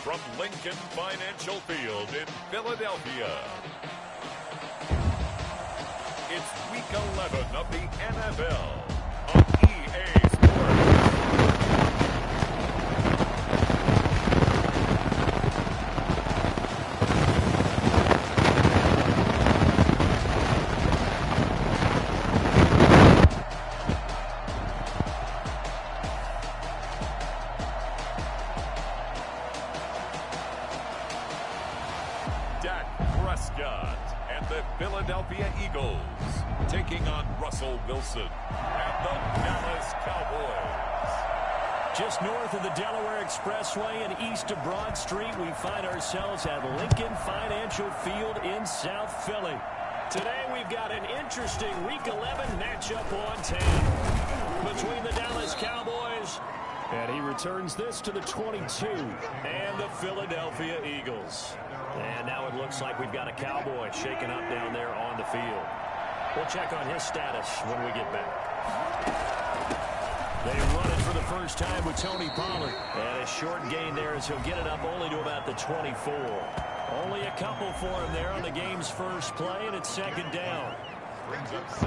from Lincoln Financial Field in Philadelphia. It's Week 11 of the NFL on EA Sports. Dak Prescott and the Philadelphia Eagles taking on Russell Wilson and the Dallas Cowboys. Just north of the Delaware Expressway and east of Broad Street, we find ourselves at Lincoln Financial Field in South Philly. Today we've got an interesting Week 11 matchup on tap between the Dallas Cowboys, and he returns this to the 22, and the Philadelphia Eagles. And now it looks like we've got a Cowboy shaken up down there on the field. We'll check on his status when we get back. They run it for the first time with Tony Pollard. And a short gain there as he'll get it up only to about the 24. Only a couple for him there on the game's first play, and it's second down.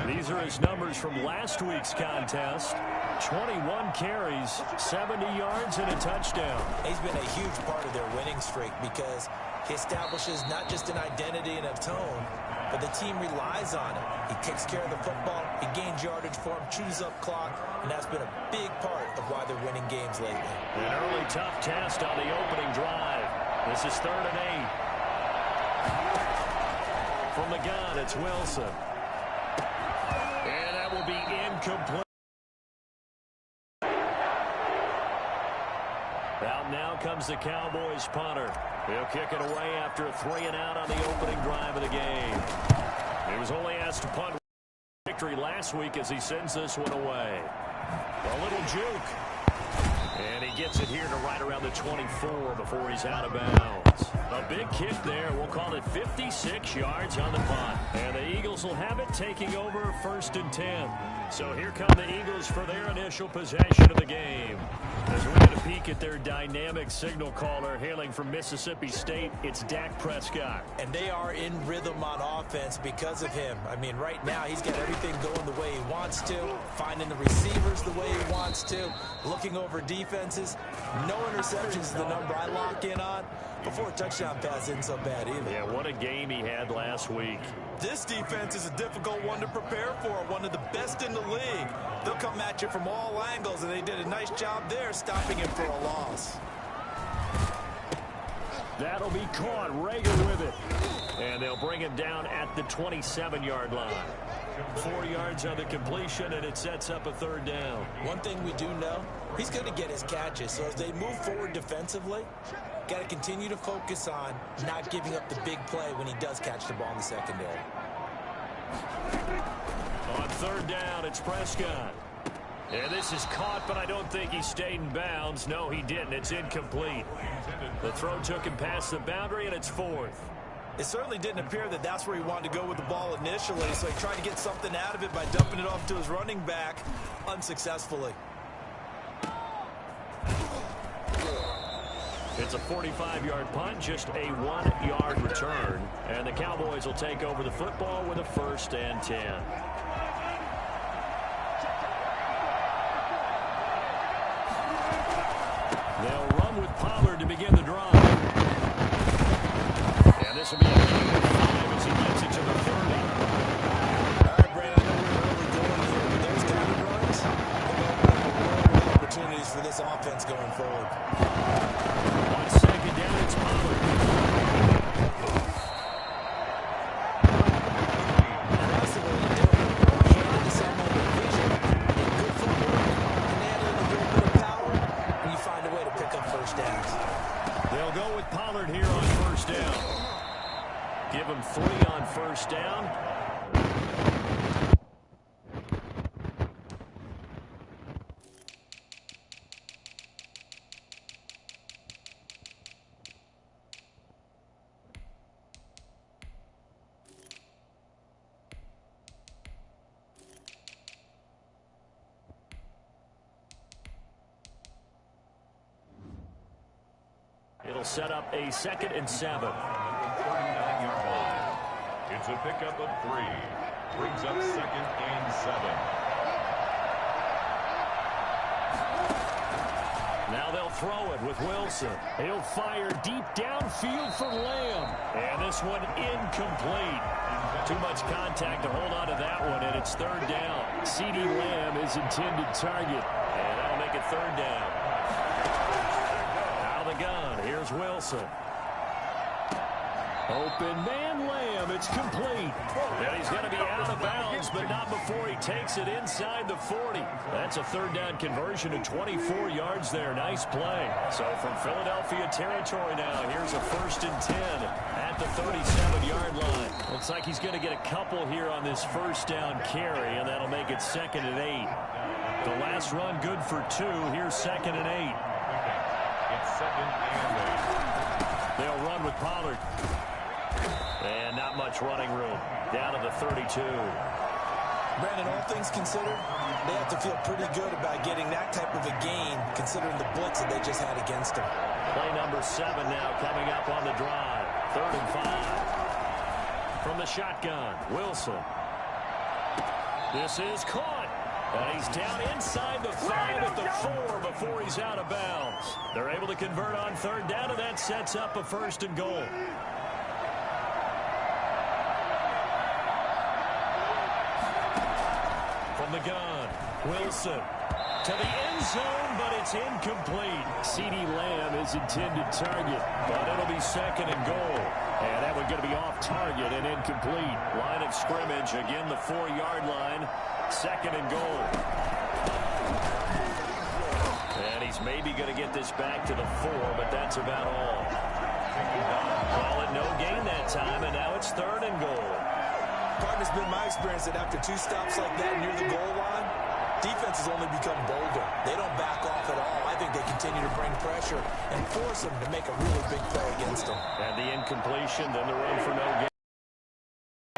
These are his numbers from last week's contest. 21 carries, 70 yards, and a touchdown. He's been a huge part of their winning streak because he establishes not just an identity and a tone, but the team relies on it. He takes care of the football, he gains yardage for him, chews up clock, and that's been a big part of why they're winning games lately. An early tough test on the opening drive. This is 3rd and 8. From the gun, it's Wilson. And that will be incomplete. Out now comes the Cowboys punter. He'll kick it away after a 3-and-out on the opening drive of the game. He was only asked to punt victory last week as he sends this one away. A little juke. And he gets it here to right around the 24 before he's out of bounds. A big kick there. We'll call it 56 yards on the punt. And the Eagles will have it, taking over 1st and 10. So here come the Eagles for their initial possession of the game. As we get a peek at their dynamic signal caller hailing from Mississippi State, it's Dak Prescott. And they are in rhythm on offense because of him. I mean, right now he's got everything going the way he wants to, finding the receivers the way he wants to, looking over defenses. No interceptions is the number I lock in on. Before a touchdown pass isn't so bad either. Yeah, what a game he had last week. This defense is a difficult one to prepare for, one of the best in the league. They'll come at you from all angles, and they did a nice job there stopping him for a loss. That'll be caught. Rager with it. And they'll bring him down at the 27-yard line. 4 yards on the completion, and it sets up a 3rd down. One thing we do know, he's going to get his catches. So as they move forward defensively, got to continue to focus on not giving up the big play when he does catch the ball in the secondary. On 3rd down, it's Prescott. And this is caught, but I don't think he stayed in bounds. No, he didn't. It's incomplete. The throw took him past the boundary, and it's 4th. It certainly didn't appear that that's where he wanted to go with the ball initially, so he tried to get something out of it by dumping it off to his running back unsuccessfully. It's a 45-yard punt, just a 1-yard return. And the Cowboys will take over the football with a 1st and 10. They'll run with Pollard to begin the drive. And this will be a game of 5 as he gets it to the 30. All right, Brandon, I know we're early going here, but those kind of runs, they're going to opportunities for this offense going forward. On 2nd down, it's Pollard. Impressively, they're showing to some of their vision. Good footwork, can handle a little bit of power, and you find a way to pick up 1st downs. They'll go with Pollard here on 1st down. Give him 3 on 1st down. It'll set up a 2nd and 7. 39-yard line. It's a pickup of 3. Brings up 2nd and 7. Now they'll throw it with Wilson. He'll fire deep downfield for Lamb. And this one incomplete. Too much contact to hold on to that one, and it's 3rd down. CeeDee Lamb is intended target, and that'll make it 3rd down. Out of the gun, here's Wilson. Open man Lamb, it's complete. And he's going to be out of bounds, but not before he takes it inside the 40. That's a 3rd down conversion to 24 yards there. Nice play. So from Philadelphia territory now, here's a 1st and 10 at the 37-yard line. Looks like he's going to get a couple here on this 1st down carry, and that'll make it 2nd and 8. The last run good for 2. Here's 2nd and 8. It's 2nd and 8. They'll run with Pollard. And not much running room. Down to the 32. Brandon, all things considered, they have to feel pretty good about getting that type of a gain, considering the blitz that they just had against them. Play number 7 now coming up on the drive. 3rd and 5. From the shotgun, Wilson. This is caught. And he's down inside the 5 at the 4 before he's out of bounds. They're able to convert on 3rd down, and that sets up a 1st and goal. From the gun, Wilson to the end zone, but it's incomplete. CeeDee Lamb is intended target, but it'll be 2nd and goal. And that one's going to be off target and incomplete. Line of scrimmage, again the 4-yard line. 2nd and goal. And he's maybe going to get this back to the 4, but that's about all. Call it no gain that time, and now it's 3rd and goal. Partner's been my experience that after 2 stops like that near the goal line, defenses only become bolder. They don't back off at all. I think they continue to bring pressure and force them to make a really big play against them. And the incompletion, then the run for no gain.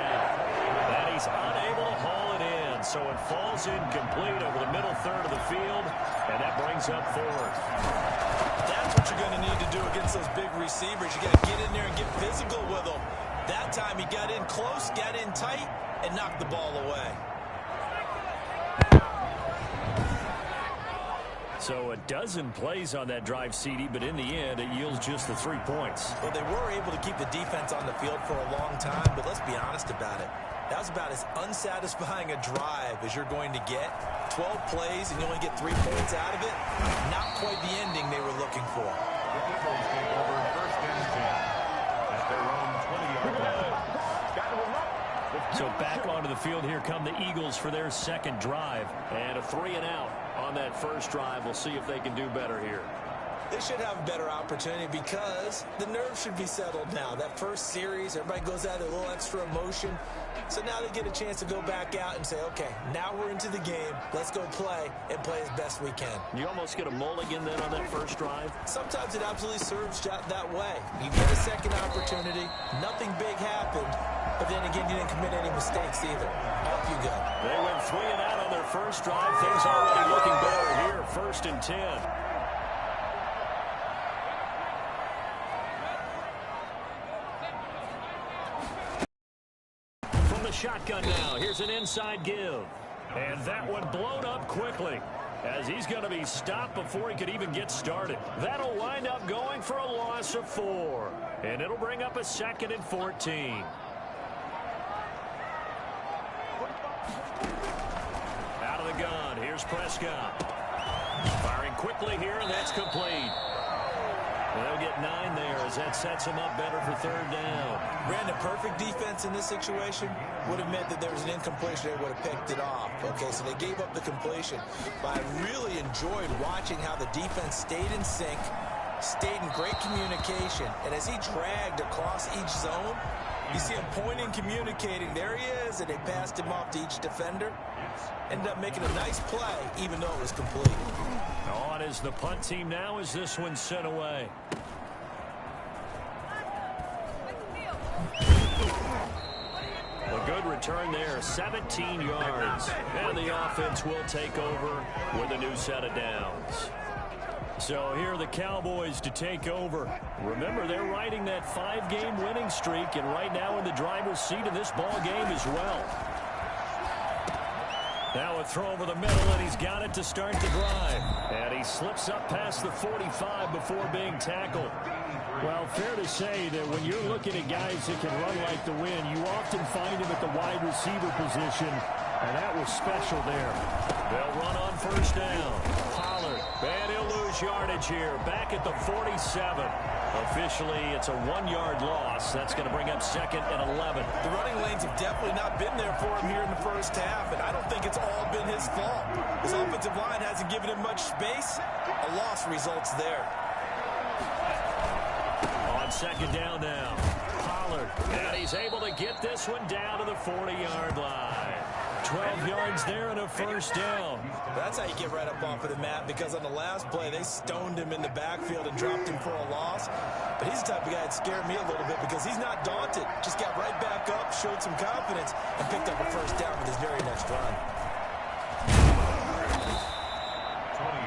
And he's unable to haul it in, so it falls incomplete over the middle 3rd of the field, and that brings up 4th. That's what you're going to need to do against those big receivers. You got to get in there and get physical with them. That time he got in close, got in tight, and knocked the ball away. So a dozen plays on that drive, CeeDee, but in the end, it yields just the 3 points. Well, they were able to keep the defense on the field for a long time, but let's be honest about it. That was about as unsatisfying a drive as you're going to get. 12 plays, and you only get 3 points out of it. Not quite the ending they were looking for. The Eagles take over 1st and 10 at their own 20-yard line. So back onto the field, here come the Eagles for their 2nd drive. And a 3 and out on that 1st drive. We'll see if they can do better here. They should have a better opportunity because the nerves should be settled now. That first series, everybody goes out with a little extra emotion. So now they get a chance to go back out and say, okay, now we're into the game. Let's go play and play as best we can. You almost get a mulligan then on that 1st drive? Sometimes it absolutely serves that way. You get a 2nd opportunity. Nothing big happened. But then again, you didn't commit any mistakes either. Off you go. They went 3 and out on their 1st drive. Things already looking better here. 1st and 10. Shotgun now. Here's an inside give. And that one blown up quickly as he's going to be stopped before he could even get started. That'll wind up going for a loss of 4. And it'll bring up a 2nd and 14. Out of the gun. Here's Prescott. Firing quickly here, and that's complete. They'll get 9 there as that sets them up better for 3rd down. Brandon, perfect defense in this situation would have meant that there was an incompletion. They would have picked it off. Okay, so they gave up the completion. But I really enjoyed watching how the defense stayed in sync, stayed in great communication. And as he dragged across each zone, you see him pointing, communicating. There he is, and they passed him off to each defender. Ended up making a nice play, even though it was complete. On is the punt team now as this one's sent away. A good return there, 17 yards. And the offense will take over with a new set of downs. So here are the Cowboys to take over. Remember, they're riding that 5-game winning streak, and right now in the driver's seat in this ball game as well. Now a throw over the middle, and he's got it to start the drive. And he slips up past the 45 before being tackled. Well, fair to say that when you're looking at guys that can run like the wind, you often find him at the wide receiver position, and that was special there. They'll run on first down. Pollard, and he'll lose yardage here, back at the 47. Officially, it's a 1-yard loss. That's going to bring up 2nd and 11. The running lanes have definitely not been there for him here in the first half, and I don't think it's all been his fault. His offensive line hasn't given him much space. A loss results there. On 2nd down now, Pollard, and he's able to get this one down to the 40-yard line. 12 yards there and a first down. That's how you get right up off of the mat, because on the last play, they stoned him in the backfield and dropped him for a loss. But he's the type of guy that scared me a little bit because he's not daunted. Just got right back up, showed some confidence, and picked up a first down with his very next run.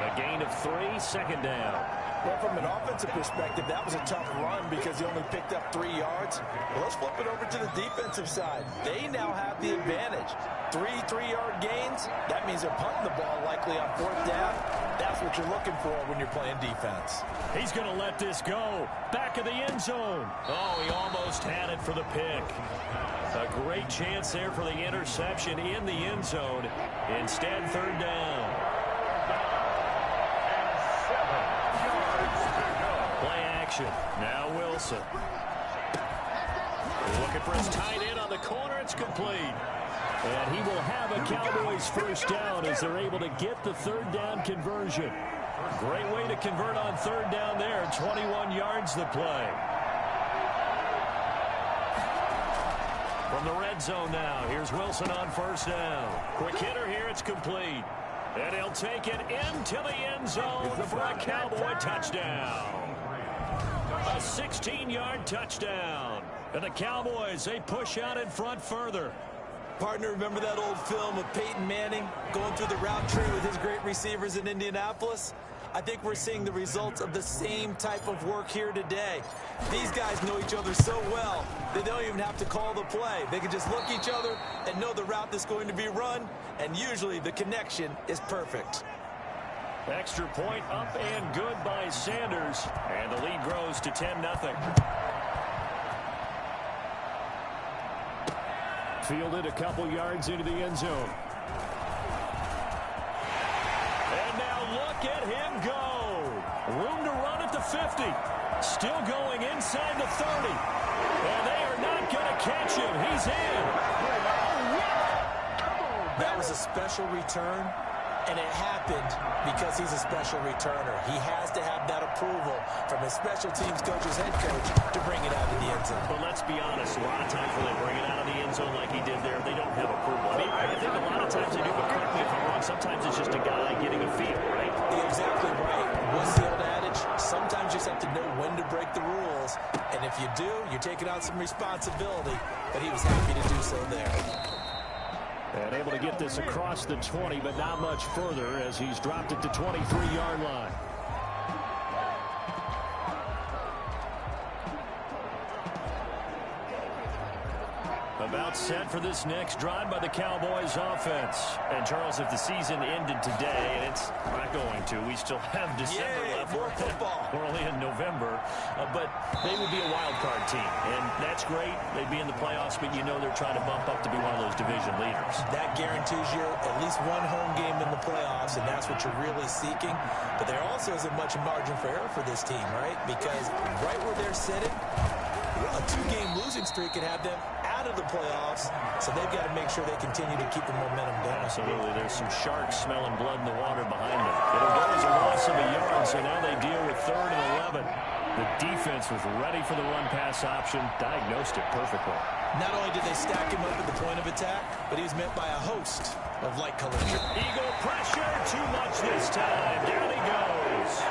A gain of 3, 2nd down. Well, from an offensive perspective, that was a tough run because he only picked up 3 yards. Well, let's flip it over to the defensive side. They now have the advantage. 3 3-yard gains, that means they're punting the ball likely on 4th down. That's what you're looking for when you're playing defense. He's going to let this go. Back of the end zone. Oh, he almost had it for the pick. A great chance there for the interception in the end zone. Instead, 3rd down. Now Wilson. Looking for his tight end on the corner. It's complete. And he will have a Cowboys first down as they're able to get the 3rd down conversion. Great way to convert on 3rd down there. 21 yards the play. From the red zone now, here's Wilson on first down. Quick hitter here. It's complete. And he'll take it into the end zone for a Cowboy touchdown. A 16-yard touchdown. And the Cowboys, they push out in front further. Partner, remember that old film of Peyton Manning going through the route tree with his great receivers in Indianapolis? I think we're seeing the results of the same type of work here today. These guys know each other so well, they don't even have to call the play. They can just look each other and know the route that's going to be run, and usually the connection is perfect. Extra point up and good by Sanders. And the lead grows to 10-0. Fielded a couple yards into the end zone. And now look at him go. Room to run at the 50. Still going inside the 30. And they are not going to catch him. He's in. That was a special return. And it happened because he's a special returner. He has to have that approval from his special teams coach's head coach to bring it out of the end zone. But let's be honest, a lot of times when they bring it out of the end zone like he did there, they don't have approval. I mean, I think a lot of times they do, but correct me if I'm wrong, sometimes it's just a guy getting a feel, right? Exactly right. What's the old adage? Sometimes you just have to know when to break the rules. And if you do, you're taking on some responsibility. But he was happy to do so there. And able to get this across the 20, but not much further as he's dropped it to 23-yard line. About set for this next drive by the Cowboys offense. And Charles, if the season ended today, and it's not going to, we still have December left. More football. We're only in November, but they would be a wild card team, and that's great. They'd be in the playoffs, but you know they're trying to bump up to be one of those division leaders. That guarantees you at least one home game in the playoffs, and that's what you're really seeking. But there also isn't much margin for error for this team, right? Because right where they're sitting, a 2-game losing streak could have them out of the playoffs, so they've got to make sure they continue to keep the momentum going. Absolutely. There's some sharks smelling blood in the water behind them. It'll go as a loss of a yard, so now they deal with 3rd and 11. The defense was ready for the run-pass option, diagnosed it perfectly. Not only did they stack him up at the point of attack, but he was met by a host of light-colored jerseys. Eagle pressure, too much this time. Down he goes.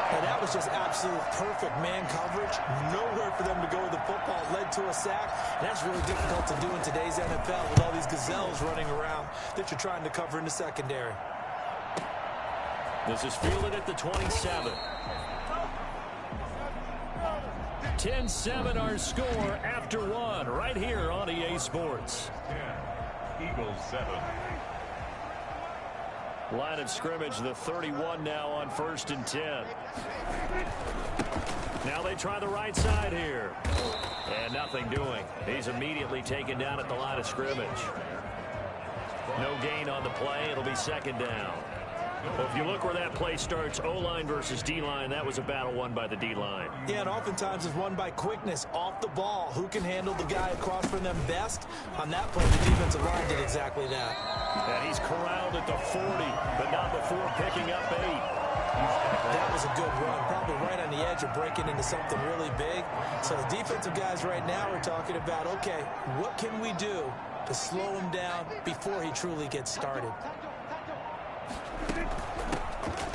And that was just absolute perfect man coverage. Nowhere for them to go with the football. Led to a sack. And that's really difficult to do in today's NFL with all these gazelles running around that you're trying to cover in the secondary. This is fielded at the 27. 10-7 our score after one right here on EA Sports. 10, Eagles 7. Line of scrimmage, the 31 now on 1st and 10. Now they try the right side here. And nothing doing. He's immediately taken down at the line of scrimmage. No gain on the play. It'll be 2nd down. Well, if you look where that play starts, O-line versus D-line, that was a battle won by the D-line. Yeah, and oftentimes it's won by quickness off the ball. Who can handle the guy across from them best? On that play, the defensive line did exactly that. And he's corralled at the 40, but not before picking up 8. That was a good run, probably right on the edge of breaking into something really big. So the defensive guys right now are talking about, okay, what can we do to slow him down before he truly gets started?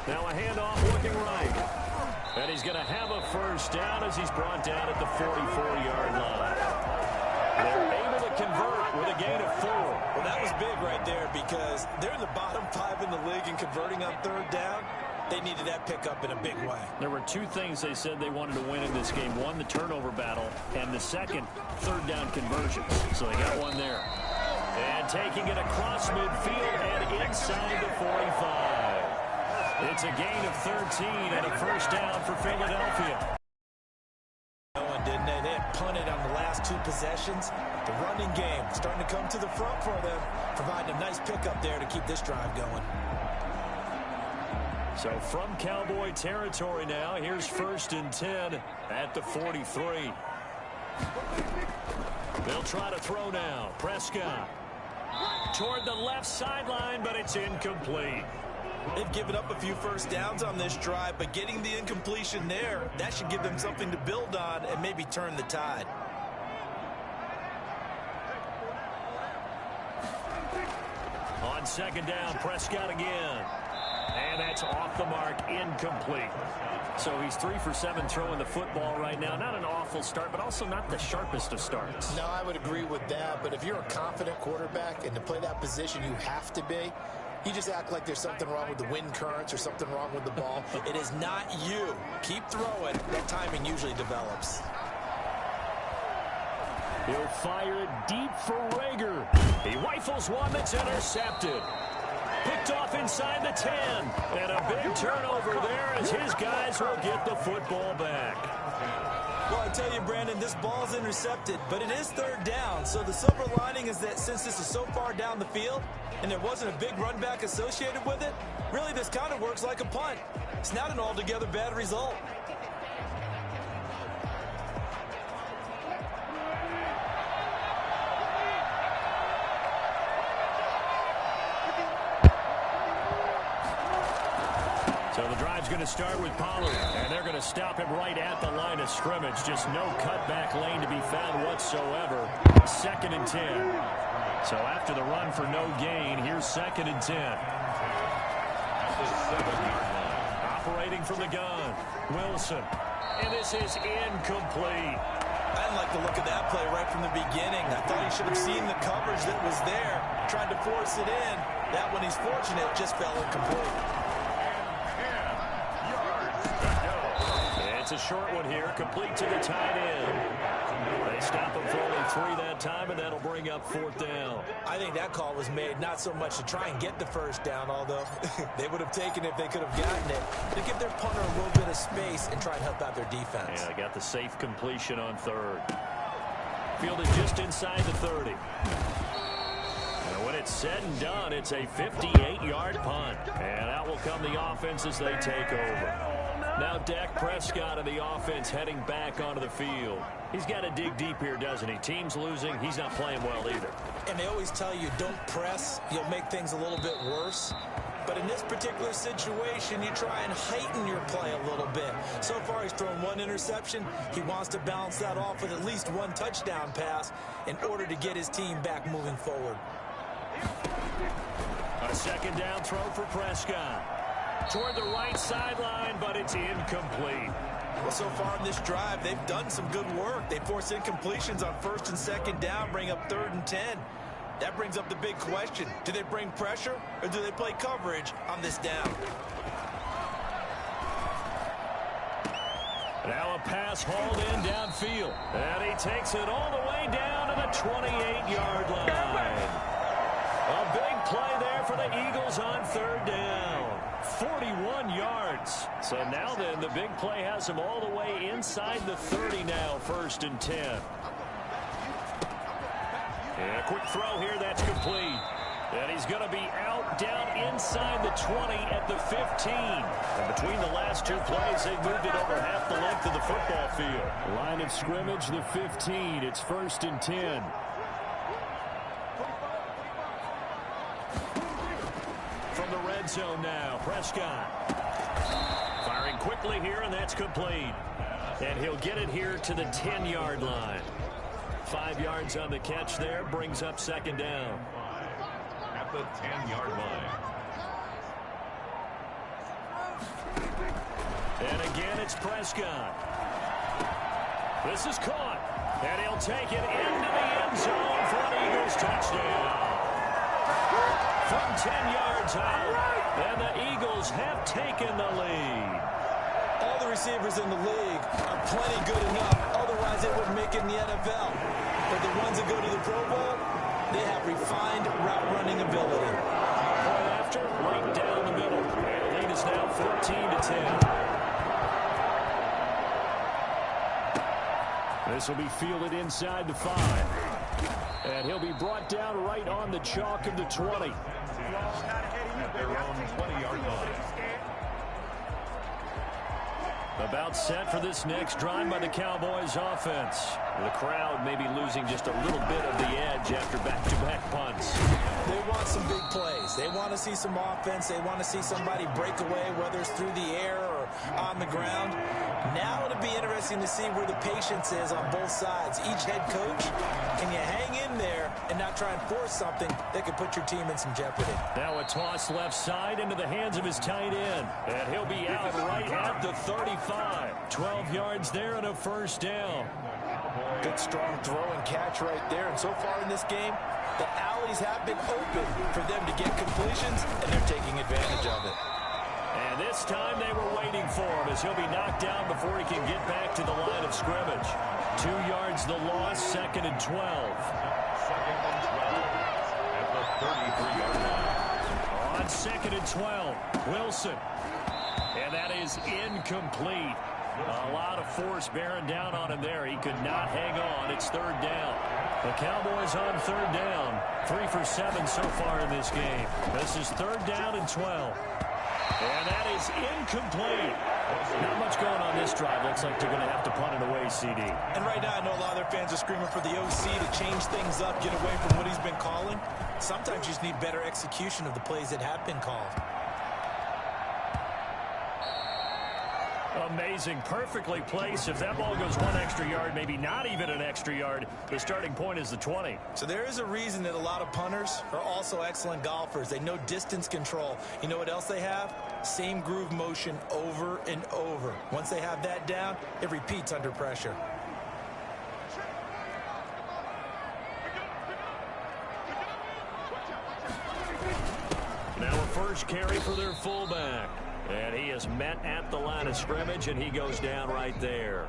Now a handoff looking right. And he's going to have a 1st down as he's brought down at the 44-yard line. They're able to convert with a gain of 4. Well, that was big right there because they're in the bottom 5 in the league and converting on 3rd down. They needed that pickup in a big way. There were 2 things they said they wanted to win in this game. One, the turnover battle, and the second, 3rd down conversions. So they got one there. And taking it across midfield and inside the 45. It's a gain of 13 and a 1st down for Philadelphia. Didn't they? They had punted on the last 2 possessions. The running game starting to come to the front for them, providing a nice pickup there to keep this drive going. So from Cowboy territory now, here's 1st and 10 at the 43. They'll try to throw now. Prescott toward the left sideline, but it's incomplete. They've given up a few 1st downs on this drive, but getting the incompletion there, that should give them something to build on and maybe turn the tide. On 2nd down, Prescott again. And that's off the mark, incomplete. So he's 3 for 7 throwing the football right now. Not an awful start, but also not the sharpest of starts. No, I would agree with that. But if you're a confident quarterback and to play that position, you have to be. You just act like there's something wrong with the wind currents or something wrong with the ball. It is not you. Keep throwing. That timing usually develops. He'll fire it deep for Rager. He rifles one that's intercepted. Picked off inside the 10. And a big turnover there as his guys will get the football back. Well, I tell you, Brandon, this ball's intercepted, but it is 3rd down. So the silver lining is that since this is so far down the field and there wasn't a big run back associated with it, really this kind of works like a punt. It's not an altogether bad result. So the drive's going to start with Pollard, and they're going to stop him right at the line of scrimmage. Just no cutback lane to be found whatsoever. 2nd and 10. So after the run for no gain, here's 2nd and 10. Operating from the gun, Wilson. And this is incomplete. I didn't like the look of that play right from the beginning. I thought he should have seen the coverage that was there, tried to force it in. That one, he's fortunate, just fell incomplete. It's a short one here, complete to the tight end. They stop him for only 3 that time, and that'll bring up 4th down. I think that call was made not so much to try and get the 1st down, although they would have taken it if they could have gotten it, to give their punter a little bit of space and try and help out their defense. Yeah, got the safe completion on 3rd. Fielded just inside the 30. And when it's said and done, it's a 58-yard punt. And out will come the offense as they take over. Now Dak Prescott and the offense heading back onto the field. He's got to dig deep here, doesn't he? Team's losing. He's not playing well either. And they always tell you, don't press. You'll make things a little bit worse. But in this particular situation, you try and heighten your play a little bit. So far, he's thrown 1 interception. He wants to balance that off with at least 1 touchdown pass in order to get his team back moving forward. A 2nd down throw for Prescott. Toward the right sideline, but it's incomplete. Well, so far in this drive, they've done some good work. They force incompletions on 1st and 2nd down, bring up 3rd and 10. That brings up the big question. Do they bring pressure or do they play coverage on this down? Now a pass hauled in downfield. And he takes it all the way down to the 28-yard line. A big play there for the Eagles on third down. 41 yards. So now then, the big play has him all the way inside the 30 now, 1st and 10. And a quick throw here, that's complete. And he's going to be out down inside the 20 at the 15. And between the last two plays, they moved it over half the length of the football field. Line of scrimmage, the 15. It's 1st and 10. From the red zone now, Prescott. Firing quickly here, and that's complete. And he'll get it here to the 10-yard line. 5 yards on the catch there, brings up 2nd down. At the 10-yard line. And again, it's Prescott. This is caught. And he'll take it into the end zone for an Eagles touchdown. From 10 yards out, and the Eagles have taken the lead. All the receivers in the league are plenty good enough. Otherwise, they wouldn't make it in the NFL. But the ones that go to the Pro Bowl, they have refined route running ability. Point after, right down the middle. And the lead is now 14-10. This will be fielded inside the 5. And he'll be brought down right on the chalk of the 20. At their own 20-yard line. About set for this next drive by the Cowboys offense. The crowd may be losing just a little bit of the edge after back-to-back punts. They want some big plays. They want to see some offense. They want to see somebody break away, whether it's through the air or on the ground. Now it'll be interesting to see where the patience is on both sides. Each head coach, can you hang in there and not try and force something that could put your team in some jeopardy? Now a toss left side into the hands of his tight end. And he'll be out right at the 35. 12 yards there and a 1st down. Good strong throw and catch right there. And so far in this game, the alleys have been open for them to get completions, and they're taking advantage of it. And this time they were waiting for him as he'll be knocked down before he can get back to the line of scrimmage. 2 yards the loss, 2nd and 12. 2nd and 12 at the 33-yard line. On 2nd and 12, Wilson. And that is incomplete. A lot of force bearing down on him there. He could not hang on. It's 3rd down. The Cowboys on 3rd down. 3 for 7 so far in this game. This is 3rd down and 12. And that is incomplete. Not much going on this drive. Looks like they're going to have to punt it away, CD. And right now I know a lot of their fans are screaming for the OC to change things up, get away from what he's been calling. Sometimes you just need better execution of the plays that have been called. Amazing. Perfectly placed. If that ball goes 1 extra yard, maybe not even an extra yard, the starting point is the 20. So there is a reason that a lot of punters are also excellent golfers. They know distance control. You know what else they have? Same groove motion over and over. Once they have that down, it repeats under pressure. Now a first carry for their fullback. And he is met at the line of scrimmage, and he goes down right there.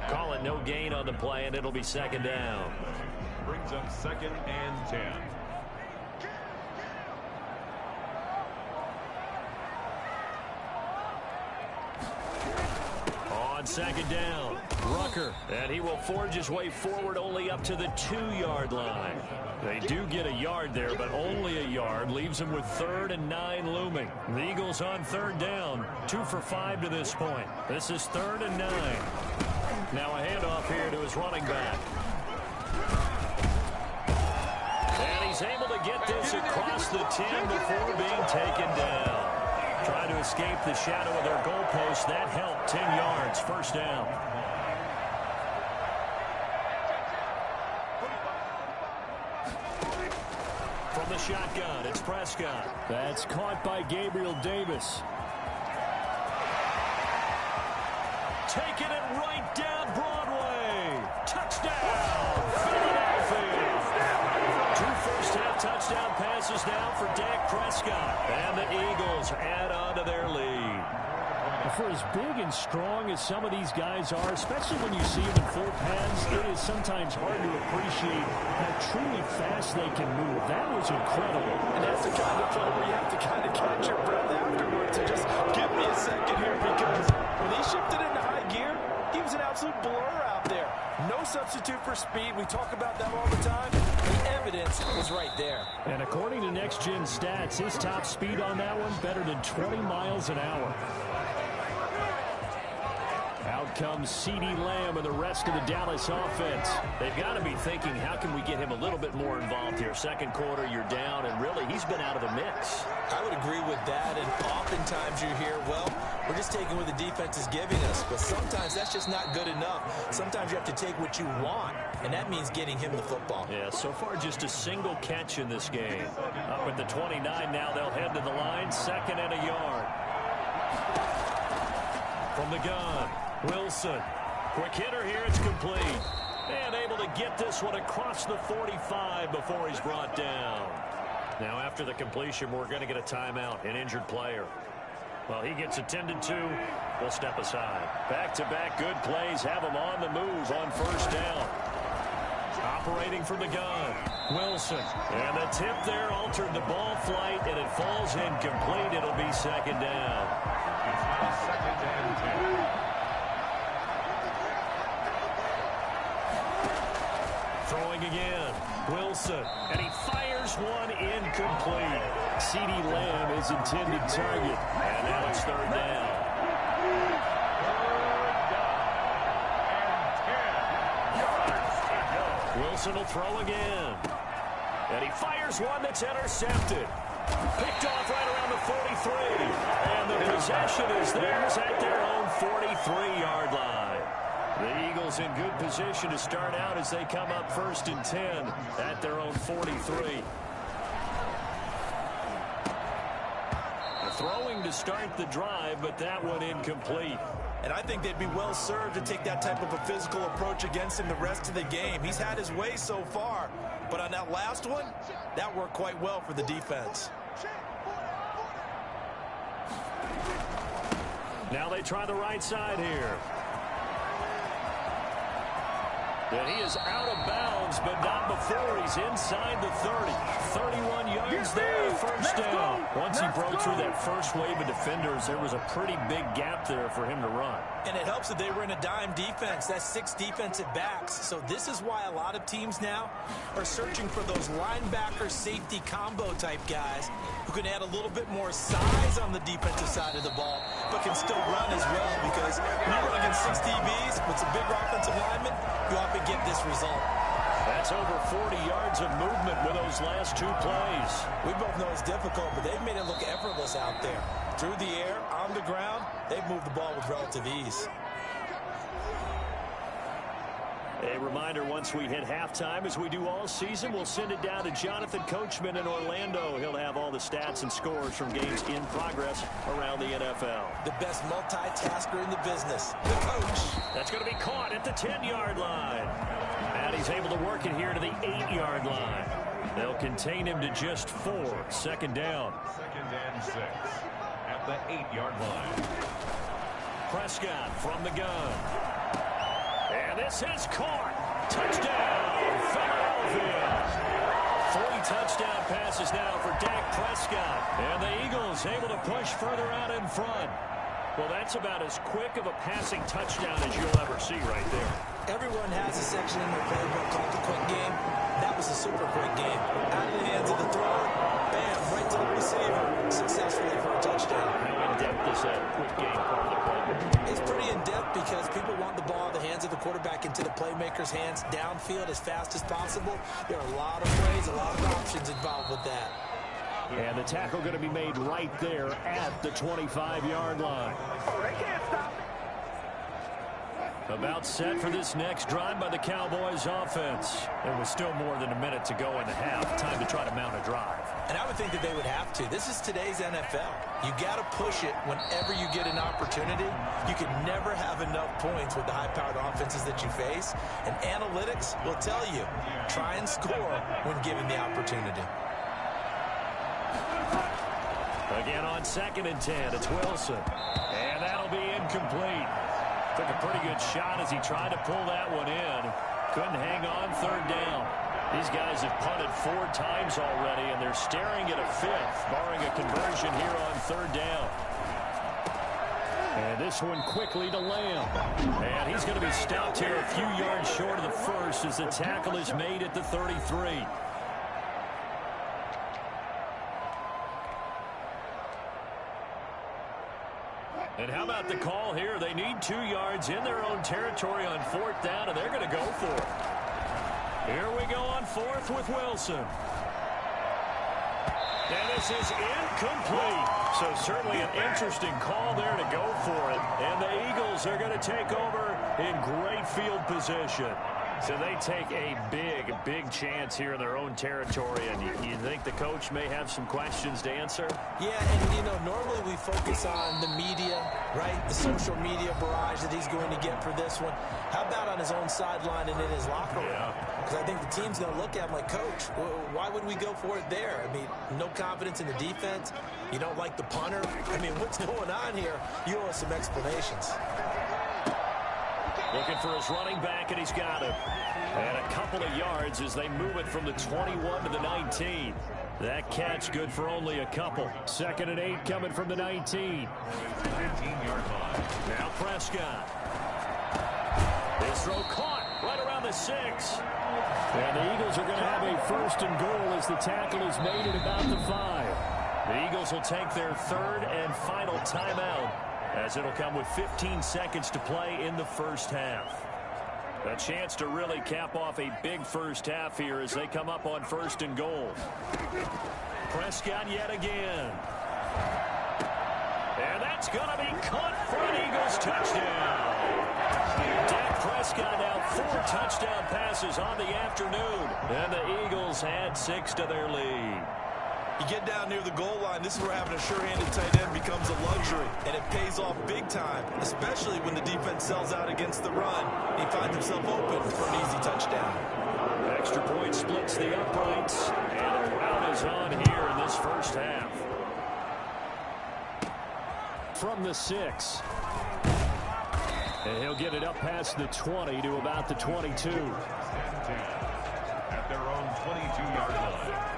Call it no gain on the play, and it'll be 2nd down. Brings up 2nd and 10. On 2nd down, Rucker. And he will forge his way forward only up to the 2-yard line. They do get a yard there, but only a yard. Leaves him with 3rd and 9 looming. The Eagles on 3rd down. 2 for 5 to this point. This is 3rd and 9. Now a handoff here to his running back. And he's able to get this across the 10 before being taken down. Trying to escape the shadow of their goalpost. That helped. 10 yards. 1st down. From the shotgun, it's Prescott. That's caught by Gabriel Davis. Taking it right down Broadway. Touchdown, Philadelphia. 2 first-half touchdown passes now for Dak Prescott. And the Eagles add on to their lead. for as big and strong as some of these guys are, especially when you see them in full pads, it is sometimes hard to appreciate how truly fast they can move. That was incredible. And that's the kind of play where you have to kind of catch your breath afterwards and just give me a second here, because when he shifted into high gear, he was an absolute blur out there. No substitute for speed. We talk about that all the time. The evidence was right there. And according to Next Gen Stats, his top speed on that one better than 20 miles an hour. Out comes CeeDee Lamb and the rest of the Dallas offense. They've got to be thinking, how can we get him a little bit more involved here? Second quarter, you're down, and really, he's been out of the mix. I would agree with that, and oftentimes you hear, well, we're just taking what the defense is giving us, but sometimes that's just not good enough. Sometimes you have to take what you want, and that means getting him the football. Yeah, so far just a single catch in this game. Up at the 29 now, they'll head to the line, 2nd and a yard. From the gun, Wilson. Quick hitter here, it's complete. And able to get this one across the 45 before he's brought down. Now after the completion, we're going to get a timeout, an injured player. Well, he gets attended to. We'll step aside. Back-to-back good plays have him on the move on first down. Operating from the gun, Wilson. And the tip there altered the ball flight, and it falls incomplete. It'll be 2nd down. It's now 2nd and 10. Throwing again, Wilson, and he fires one incomplete. CeeDee Lamb is intended target, and now it's 3rd down. Wilson will throw again, and he fires one that's intercepted. Picked off right around the 43, and the possession is theirs at their own 43-yard line. The Eagles in good position to start out as they come up 1st and 10 at their own 43. Throwing to start the drive, but that one incomplete. And I think they'd be well served to take that type of a physical approach against him the rest of the game. He's had his way so far, but on that last one, that worked quite well for the defense. Now they try the right side here. And he is out of bounds, but not before he's inside the 30. 31 yards there, 1st down. Once he broke through that first wave of defenders, there was a pretty big gap there for him to run. And it helps that they were in a dime defense. That's 6 defensive backs. So this is why a lot of teams now are searching for those linebacker safety combo type guys who can add a little bit more size on the defensive side of the ball, but can still run as well, because when you run against 6 DBs with some bigger offensive linemen, you often get this result. That's over 40 yards of movement with those last 2 plays. We both know it's difficult, but they've made it look effortless out there. Through the air, on the ground, they've moved the ball with relative ease. A reminder, once we hit halftime, as we do all season, we'll send it down to Jonathan Coachman in Orlando. He'll have all the stats and scores from games in progress around the NFL. The best multitasker in the business, the coach. That's going to be caught at the 10-yard line. And he's able to work it here to the 8-yard line. They'll contain him to just 4. 2nd down. 2nd and 6 at the 8-yard line. Prescott from the gun. And this is caught. Touchdown, Philadelphia. 3 touchdown passes now for Dak Prescott. And the Eagles able to push further out in front. Well, that's about as quick of a passing touchdown as you'll ever see right there. Everyone has a section in their playbook called the quick game. That was a super quick game. Out of the hands of the thrower, bam, right to the receiver, successfully for a touchdown. How in-depth is that quick game part of the playbook? It's pretty in-depth because people want the ball in the hands of the quarterback into the playmaker's hands downfield as fast as possible. There are a lot of plays, a lot of options involved with that. And the tackle going to be made right there at the 25-yard line. Oh, they can't stop it. About set for this next drive by the Cowboys offense. There was still more than a minute to go in the half. Time to try to mount a drive. And I would think that they would have to. This is today's NFL. You got to push it whenever you get an opportunity. You can never have enough points with the high-powered offenses that you face. And analytics will tell you, try and score when given the opportunity. Again on 2nd and 10, it's Wilson. And that'll be incomplete. Took a pretty good shot as he tried to pull that one in. Couldn't hang on third down. These guys have punted 4 times already, and they're staring at a 5th, barring a conversion here on third down. And this one quickly to Lamb. And he's going to be stopped here a few yards short of the first as the tackle is made at the 33. And how about the call here? They need 2 yards in their own territory on 4th down, and they're going to go for it. Here we go on 4th with Wilson. And this is incomplete. So certainly an interesting call there to go for it. And the Eagles are going to take over in great field position. So they take a big chance here in their own territory. And you think the coach may have some questions to answer? Yeah, and, you know, normally we focus on the media, right? The social media barrage that he's going to get for this one. How about on his own sideline and in his locker room? Because I think the team's going to look at him like, Coach, why would we go for it there? I mean, no confidence in the defense. You don't like the punter. I mean, what's going on here? You owe us some explanations. Looking for his running back, and he's got him. And a couple of yards as they move it from the 21 to the 19. That catch good for only a couple. 2nd and 8 coming from the 19. 15-yard line. Now Prescott. His throw caught right around the 6. And the Eagles are going to have a 1st and goal as the tackle is made at about the 5. The Eagles will take their 3rd and final timeout, as it'll come with 15 seconds to play in the first half. A chance to really cap off a big first half here as they come up on 1st and goal. Prescott yet again. And that's going to be caught for an Eagles touchdown. Dak Prescott now 4 touchdown passes on the afternoon. And the Eagles add 6 to their lead. You get down near the goal line, this is where having a sure-handed tight end becomes a luxury, and it pays off big time, especially when the defense sells out against the run. He finds himself open for an easy touchdown. Extra point splits the uprights, and the rout is on here in this first half. From the 6. And he'll get it up past the 20 to about the 22. At their own 22-yard line.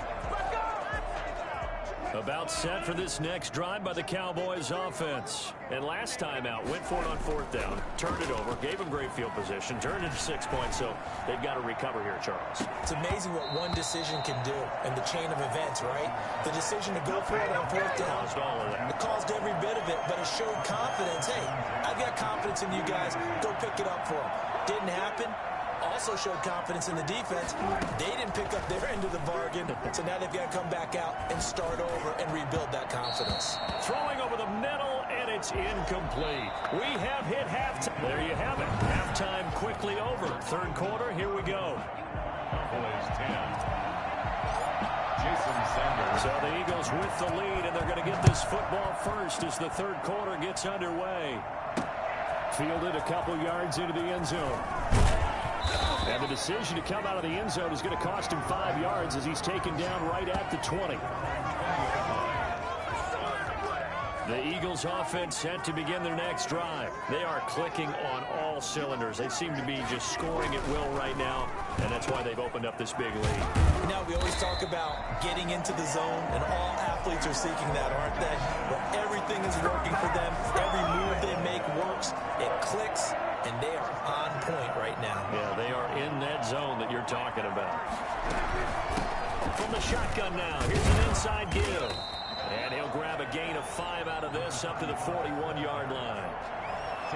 About set for this next drive by the Cowboys offense. And last time out, went for it on 4th down, turned it over, gave them great field position, turned into 6 points, so they've got to recover here, Charles. It's amazing what one decision can do in the chain of events, right? The decision to go for it on 4th down. Caused all of that. It caused every bit of it, but it showed confidence. Hey, I've got confidence in you guys. Go pick it up for them. Didn't happen. Also showed confidence in the defense. They didn't pick up their end of the bargain, so now they've got to come back out and start over and rebuild that confidence. Throwing over the middle, and it's incomplete. We have hit halftime. There you have it. Halftime quickly over. 3rd quarter, here we go. Cowboys 10. Jason Sanders. So the Eagles with the lead, and they're going to get this football first as the 3rd quarter gets underway. Fielded a couple yards into the end zone. And the decision to come out of the end zone is going to cost him 5 yards as he's taken down right at the 20. The Eagles offense set to begin their next drive. They are clicking on all cylinders. They seem to be just scoring at will right now, and that's why they've opened up this big lead. You know, we always talk about getting into the zone, and all athletes are seeking that, aren't they? Where everything is working for them. Every move they make works. It clicks, and they are on point right now. Yeah, they are in that zone that you're talking about. From the shotgun now, here's an inside give. And he'll grab a gain of 5 out of this up to the 41-yard line.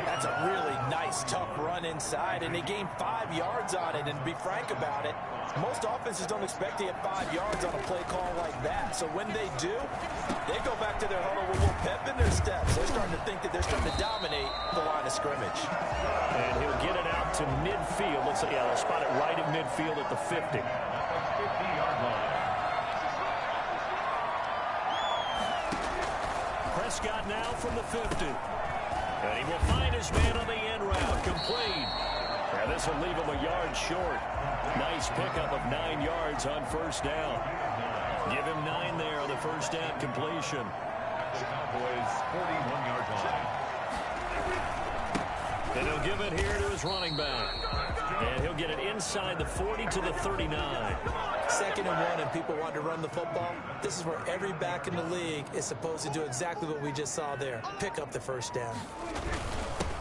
That's a really nice, tough run inside, and they gained 5 yards on it. And to be frank about it, most offenses don't expect to get 5 yards on a play call like that. So when they do, they go back to their huddle with a little pep in their steps. They're starting to think that they're starting to dominate the line of scrimmage. And he'll get it out to midfield. Looks like, yeah, they'll spot it right at midfield at the 50. 50-yard line. Prescott now from the 50. And he will find his man on the end route. Complete. And this will leave him a yard short. Nice pickup of 9 yards on 1st down. Give him 9 there on the 1st down completion. The Cowboys 41-yard line. And he'll give it here to his running back. And he'll get it inside the 40 to the 39. 2nd and 1 and people want to run the football. This is where every back in the league is supposed to do exactly what we just saw there. Pick up the first down.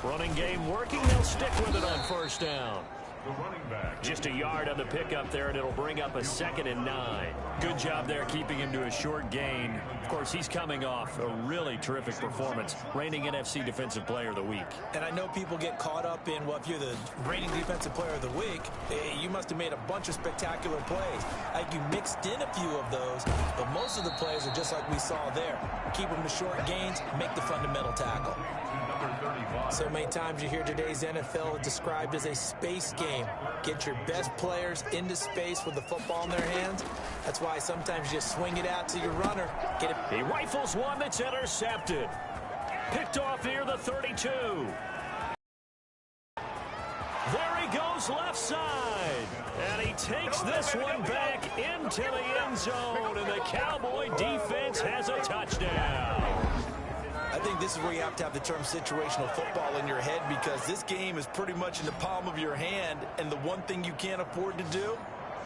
Running game working. They'll stick with it on first down. The running back. Just a yard on the pickup there, and it'll bring up a 2nd and 9. Good job there keeping him to a short gain. Of course, he's coming off a really terrific performance, reigning NFC Defensive Player of the Week. And I know people get caught up in, well, if you're the reigning Defensive Player of the Week, you must have made a bunch of spectacular plays. Like you mixed in a few of those, but most of the plays are just like we saw there. Keep them to short gains, make the fundamental tackle. So many times you hear today's NFL described as a space game. Get your best players into space with the football in their hands. That's why sometimes you just swing it out to your runner. Get it. He rifles one that's intercepted. Picked off near the 32. There he goes left side. And he takes this one back into the end zone. And the Cowboy defense has a touchdown. I think this is where you have to have the term situational football in your head, because this game is pretty much in the palm of your hand, and the one thing you can't afford to do,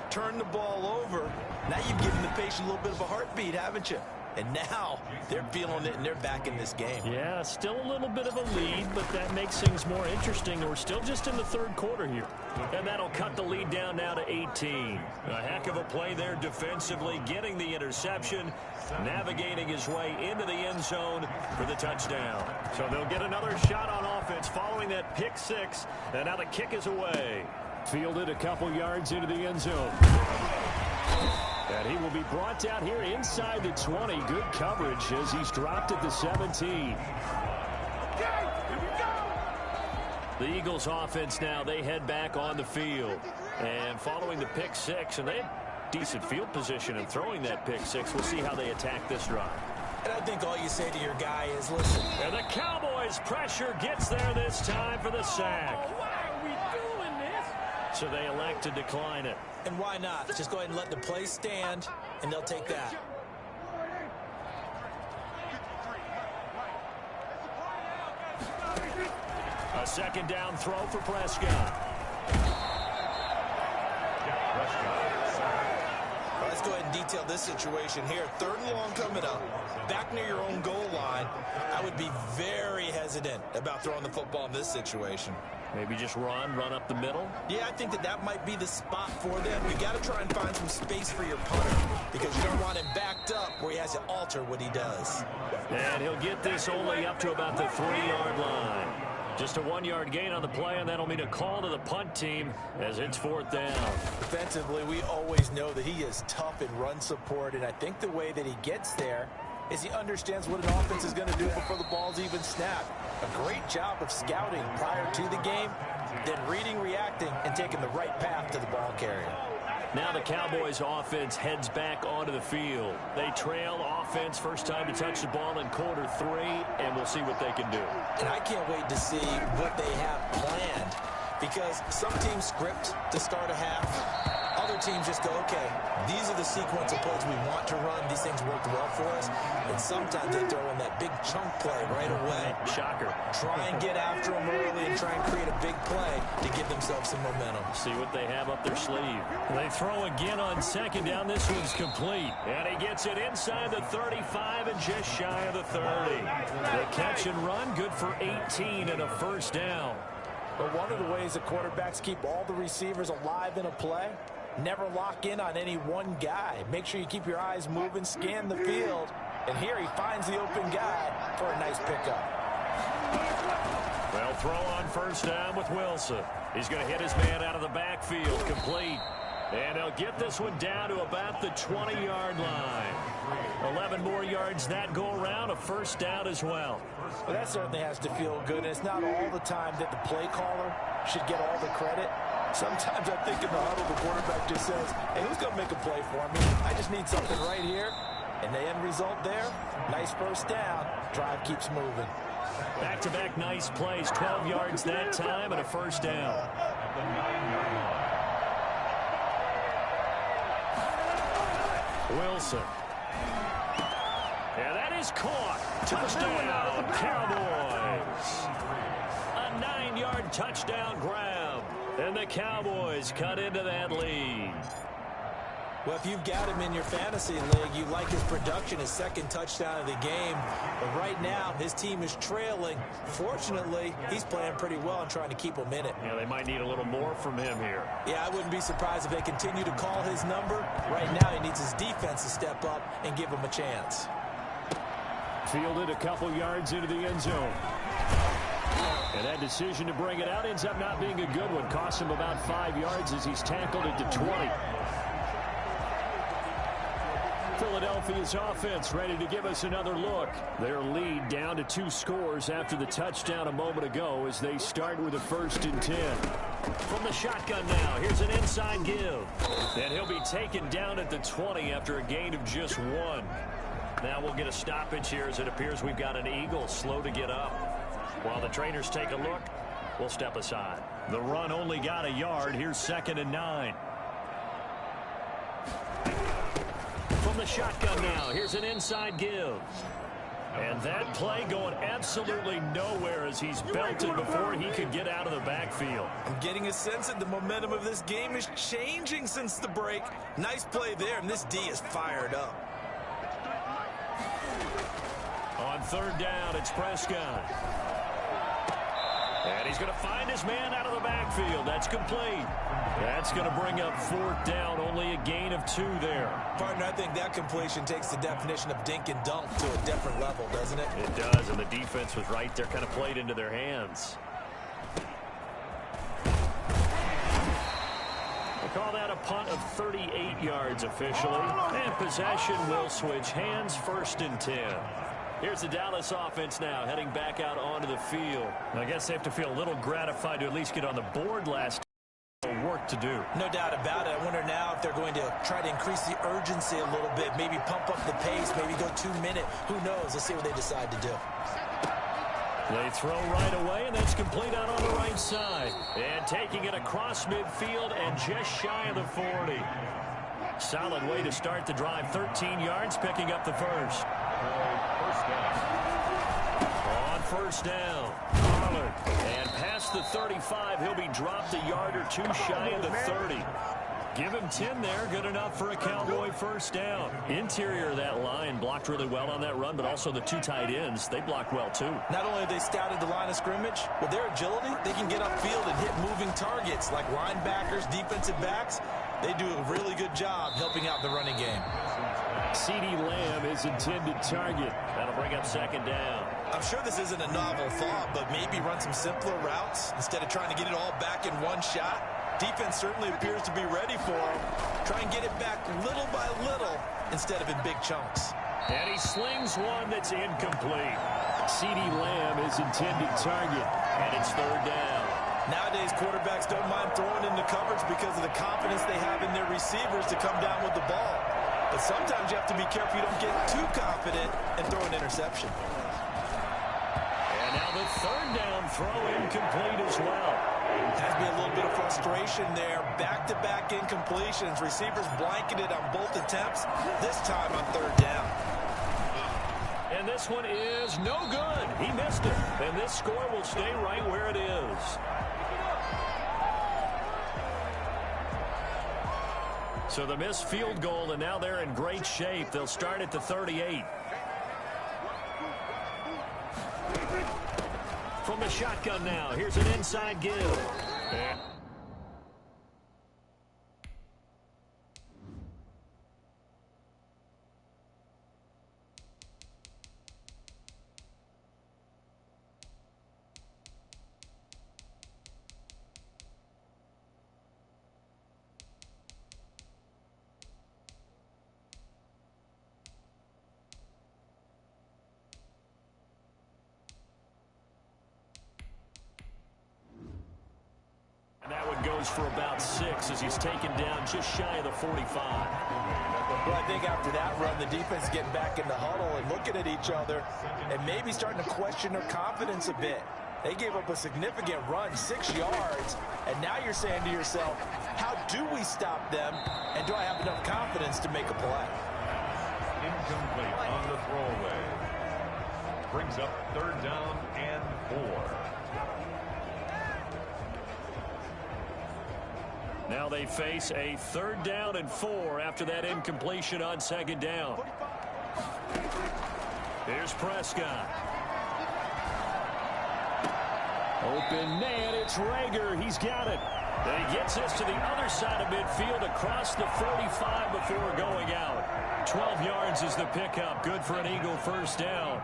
turn the ball over. Now you've given the patient a little bit of a heartbeat, haven't you? And now they're feeling it, and they're back in this game. Yeah, still a little bit of a lead, but that makes things more interesting. We're still just in the 3rd quarter here. And that'll cut the lead down now to 18. A heck of a play there defensively, getting the interception, navigating his way into the end zone for the touchdown. So they'll get another shot on offense following that pick 6, and now the kick is away. Fielded a couple yards into the end zone. And he will be brought down here inside the 20. Good coverage as he's dropped at the 17. The Eagles offense now, they head back on the field. And following the pick 6, and they had decent field position in throwing that pick 6. We'll see how they attack this drive. And I think all you say to your guy is, listen. And the Cowboys' pressure gets there this time for the sack. Oh, why are we doing this? So they elect to decline it. And why not? Just go ahead and let the play stand, and they'll take that. A 2nd down throw for Prescott. Let's go ahead and detail this situation here. 3rd and long coming up. Back near your own goal line. I would be very hesitant about throwing the football in this situation. Maybe just run up the middle. Yeah, I think that might be the spot for them. You got to try and find some space for your punter, because you don't want him backed up where he has to alter what he does. And he'll get this only up to about the 3-yard line. Just a 1-yard gain on the play, and that'll mean a call to the punt team as it's 4th down. Defensively, we always know that he is tough in run support, and I think the way that he gets there is he understands what an offense is going to do before the ball's even snapped. A great job of scouting prior to the game, then reading, reacting, and taking the right path to the ball carrier. Now the Cowboys offense heads back onto the field. They trail offense, first time to touch the ball in quarter 3, and we'll see what they can do. And I can't wait to see what they have planned, because some teams script to start a half. Other teams just go, okay, these are the sequence of plays we want to run. These things worked well for us. And sometimes they throw in that big chunk play right away. Shocker. Try and get after them early and try and create a big play to give themselves some momentum. See what they have up their sleeve. They throw again on 2nd down. This one's complete. And he gets it inside the 35 and just shy of the 30. The catch and run, good for 18 and a 1st down. But one of the ways that quarterbacks keep all the receivers alive in a play, never lock in on any one guy. Make sure you keep your eyes moving, scan the field. And here he finds the open guy for a nice pickup. Well, throw on 1st down with Wilson. He's going to hit his man out of the backfield, complete. And he'll get this one down to about the 20-yard line. 11 more yards that go around, a 1st down as well. Well, that certainly has to feel good. And it's not all the time that the play caller should get all the credit. Sometimes I think in the huddle, the quarterback just says, hey, who's going to make a play for me? I just need something right here. And the end result there, nice 1st down. Drive keeps moving. Back-to-back nice plays, 12 yards that time and a 1st down. Wilson. And that is caught. Touchdown, Cowboys. 9-yard touchdown grab. And the Cowboys cut into that lead. Well, if you've got him in your fantasy league, you like his production, his second touchdown of the game. But right now, his team is trailing. Fortunately, he's playing pretty well and trying to keep them in it. Yeah, they might need a little more from him here. Yeah, I wouldn't be surprised if they continue to call his number. Right now, he needs his defense to step up and give him a chance. Fielded a couple yards into the end zone. And that decision to bring it out ends up not being a good one. Costs him about 5 yards as he's tackled it to 20. Philadelphia's offense ready to give us another look. Their lead down to 2 scores after the touchdown a moment ago as they start with a 1st and 10. From the shotgun now, here's an inside give. And he'll be taken down at the 20 after a gain of just 1. Now we'll get a stoppage here as it appears we've got an Eagle slow to get up. While the trainers take a look, we'll step aside. The run only got a yard. Here's 2nd and 9. From the shotgun now, here's an inside give. And that play going absolutely nowhere as he's belted before he could get out of the backfield. I'm getting a sense that the momentum of this game is changing since the break. Nice play there, and this D is fired up. On 3rd down, it's Prescott. And he's going to find his man out of the backfield. That's complete. That's going to bring up 4th down. Only a gain of 2 there. Partner, I think that completion takes the definition of dink and dunk to a different level, doesn't it? It does, and the defense was right there, kind of played into their hands. We'll call that a punt of 38 yards officially. And possession will switch hands. 1st and 10. Here's the Dallas offense now, heading back out onto the field. I guess they have to feel a little gratified to at least get on the board last time. Work to do. No doubt about it. I wonder now if they're going to try to increase the urgency a little bit, maybe pump up the pace, maybe go 2-minute. Who knows? Let's see what they decide to do. They throw right away, and that's complete out on the right side. And taking it across midfield and just shy of the 40. Solid way to start the drive. 13 yards, picking up the first. On 1st down, Pollard. And past the 35, he'll be dropped a yard or 2 shy of the 30. Give him 10 there. Good enough for a Cowboy 1st down. Interior of that line blocked really well on that run, but also the 2 tight ends, they blocked well too. Not only have they scouted the line of scrimmage, with their agility, they can get upfield and hit moving targets like linebackers, defensive backs. They do a really good job helping out the running game. CeeDee Lamb is intended target. That'll bring up 2nd down. I'm sure this isn't a novel thought, but maybe run some simpler routes instead of trying to get it all back in one shot. Defense certainly appears to be ready for him. Try and get it back little by little instead of in big chunks. And he slings one that's incomplete. CeeDee Lamb is intended target, and it's 3rd down. Nowadays, quarterbacks don't mind throwing into coverage because of the confidence they have in their receivers to come down with the ball. But sometimes you have to be careful you don't get too confident and throw an interception. And now the 3rd down throw incomplete as well. Has been a little bit of frustration there. Back-to-back incompletions. Receivers blanketed on both attempts, this time on 3rd down. And this one is no good. He missed it. And this score will stay right where it is. So the missed field goal, and now they're in great shape. They'll start at the 38. From the shotgun now, here's an inside give. For about 6 as he's taken down just shy of the 45. Well, I think after that run, the defense getting back in the huddle and looking at each other and maybe starting to question their confidence a bit. They gave up a significant run, 6 yards, and now you're saying to yourself, how do we stop them, and do I have enough confidence to make a play? Incomplete on the throwaway. Brings up 3rd down and 4. Now they face a 3rd down and 4 after that incompletion on 2nd down. Here's Prescott. Open man, it's Rager. He's got it. And he gets this to the other side of midfield across the 45 before going out. 12 yards is the pickup. Good for an Eagle 1st down.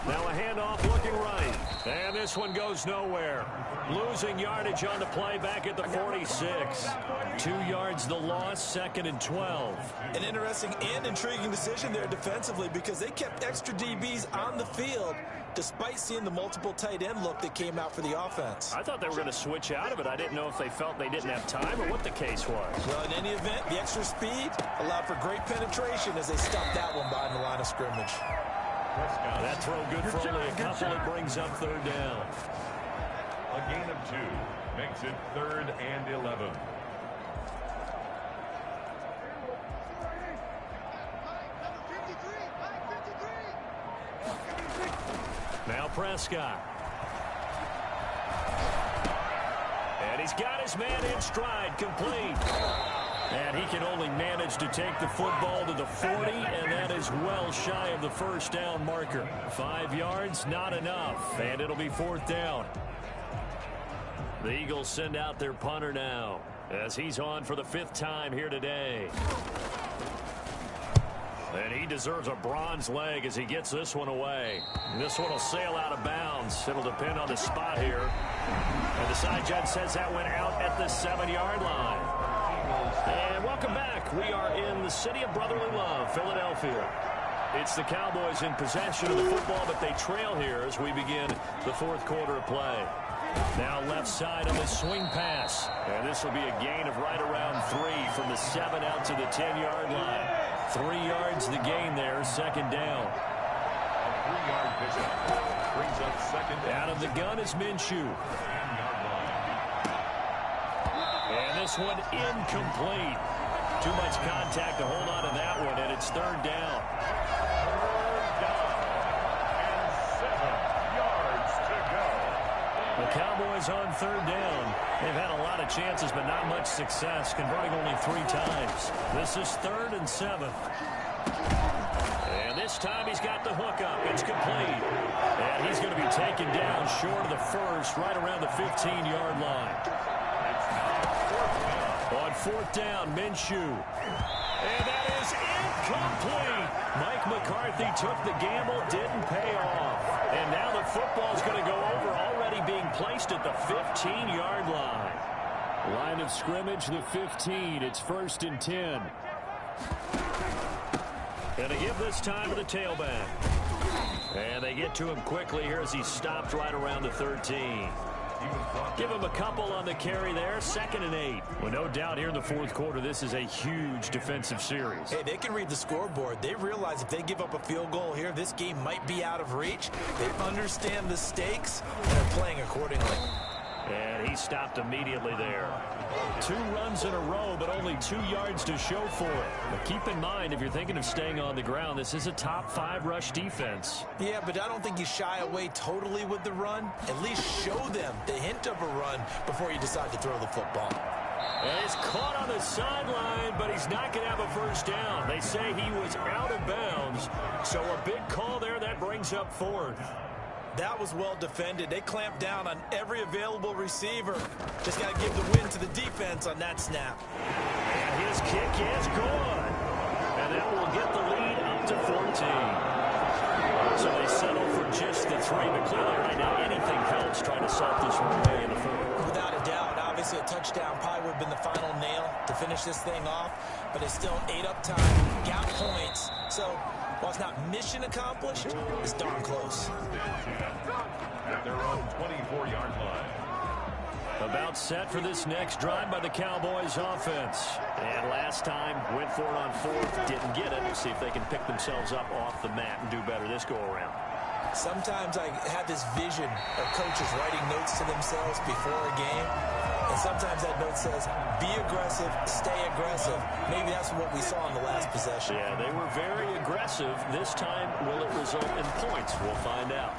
Now a handoff looking right. And this one goes nowhere. Losing yardage on the play back at the 46. 2 yards the loss, 2nd and 12. An interesting and intriguing decision there defensively because they kept extra DBs on the field despite seeing the multiple tight end look that came out for the offense. I thought they were going to switch out of it. I didn't know if they felt they didn't have time or what the case was. Well, in any event, the extra speed allowed for great penetration as they stuffed that one behind the line of scrimmage. That throw good for only a couple. It brings up 3rd down. A gain of 2 makes it 3rd and 11. Now Prescott. And he's got his man in stride, complete. And he can only manage to take the football to the 40, and that is well shy of the 1st down marker. 5 yards, not enough, and it'll be 4th down. The Eagles send out their punter now as he's on for the 5th time here today. And he deserves a bronze leg as he gets this one away. This one will sail out of bounds. It'll depend on the spot here. And the side judge says that went out at the 7-yard line. And welcome back. We are in the city of brotherly love, Philadelphia. It's the Cowboys in possession of the football, but they trail here as we begin the 4th quarter of play. Now left side on the swing pass. And this will be a gain of right around 3 from the 7 out to the 10-yard line. 3 yards the gain there, 2nd down. A 3-yard pickup brings up 2nd down. Out of the gun is Minshew. And this one incomplete. Too much contact to hold on to that one, and it's 3rd down. 3rd down and 7 yards to go. The Cowboys on 3rd down. They've had a lot of chances, but not much success, converting only 3 times. This is 3rd and 7. And this time he's got the hook up. It's complete. And he's going to be taken down short of the 1st, right around the 15-yard line. On 4th down, Minshew. And that is incomplete. Mike McCarthy took the gamble, didn't pay off. And now the football's going to go over, already being placed at the 15-yard line. Line of scrimmage, the 15. It's 1st and 10. And they give this time to the tailback. And they get to him quickly here as he's stopped right around the 13. Give him a couple on the carry there. 2nd and 8. Well, no doubt here in the 4th quarter, this is a huge defensive series. Hey, they can read the scoreboard. They realize if they give up a field goal here, this game might be out of reach. They understand the stakes and are playing accordingly. And he stopped immediately there. 2 runs in a row, but only 2 yards to show for it. But keep in mind, if you're thinking of staying on the ground, this is a top 5 rush defense. Yeah, but I don't think you shy away totally with the run. At least show them the hint of a run before you decide to throw the football. And he's caught on the sideline, but he's not going to have a 1st down. They say he was out of bounds. So a big call there that brings up 4th. That was well defended. They clamped down on every available receiver. Just got to give the win to the defense on that snap. And his kick is good. And that will get the lead up to 14. So they settle for just the 3. But clearly right now, anything helps trying to salt this one away in the 4th. Without a doubt, obviously a touchdown probably would have been the final nail to finish this thing off. But it's still 8 up time, got points. So while it's not mission accomplished, it's darn close. At their own 24-yard line. About set for this next drive by the Cowboys offense. And last time, went for it on 4th, didn't get it. See if they can pick themselves up off the mat and do better this go-around. Sometimes I have this vision of coaches writing notes to themselves before a game. And sometimes that note says, be aggressive, stay aggressive. Maybe that's what we saw in the last possession. Yeah, they were very aggressive. This time, will it result in points? We'll find out.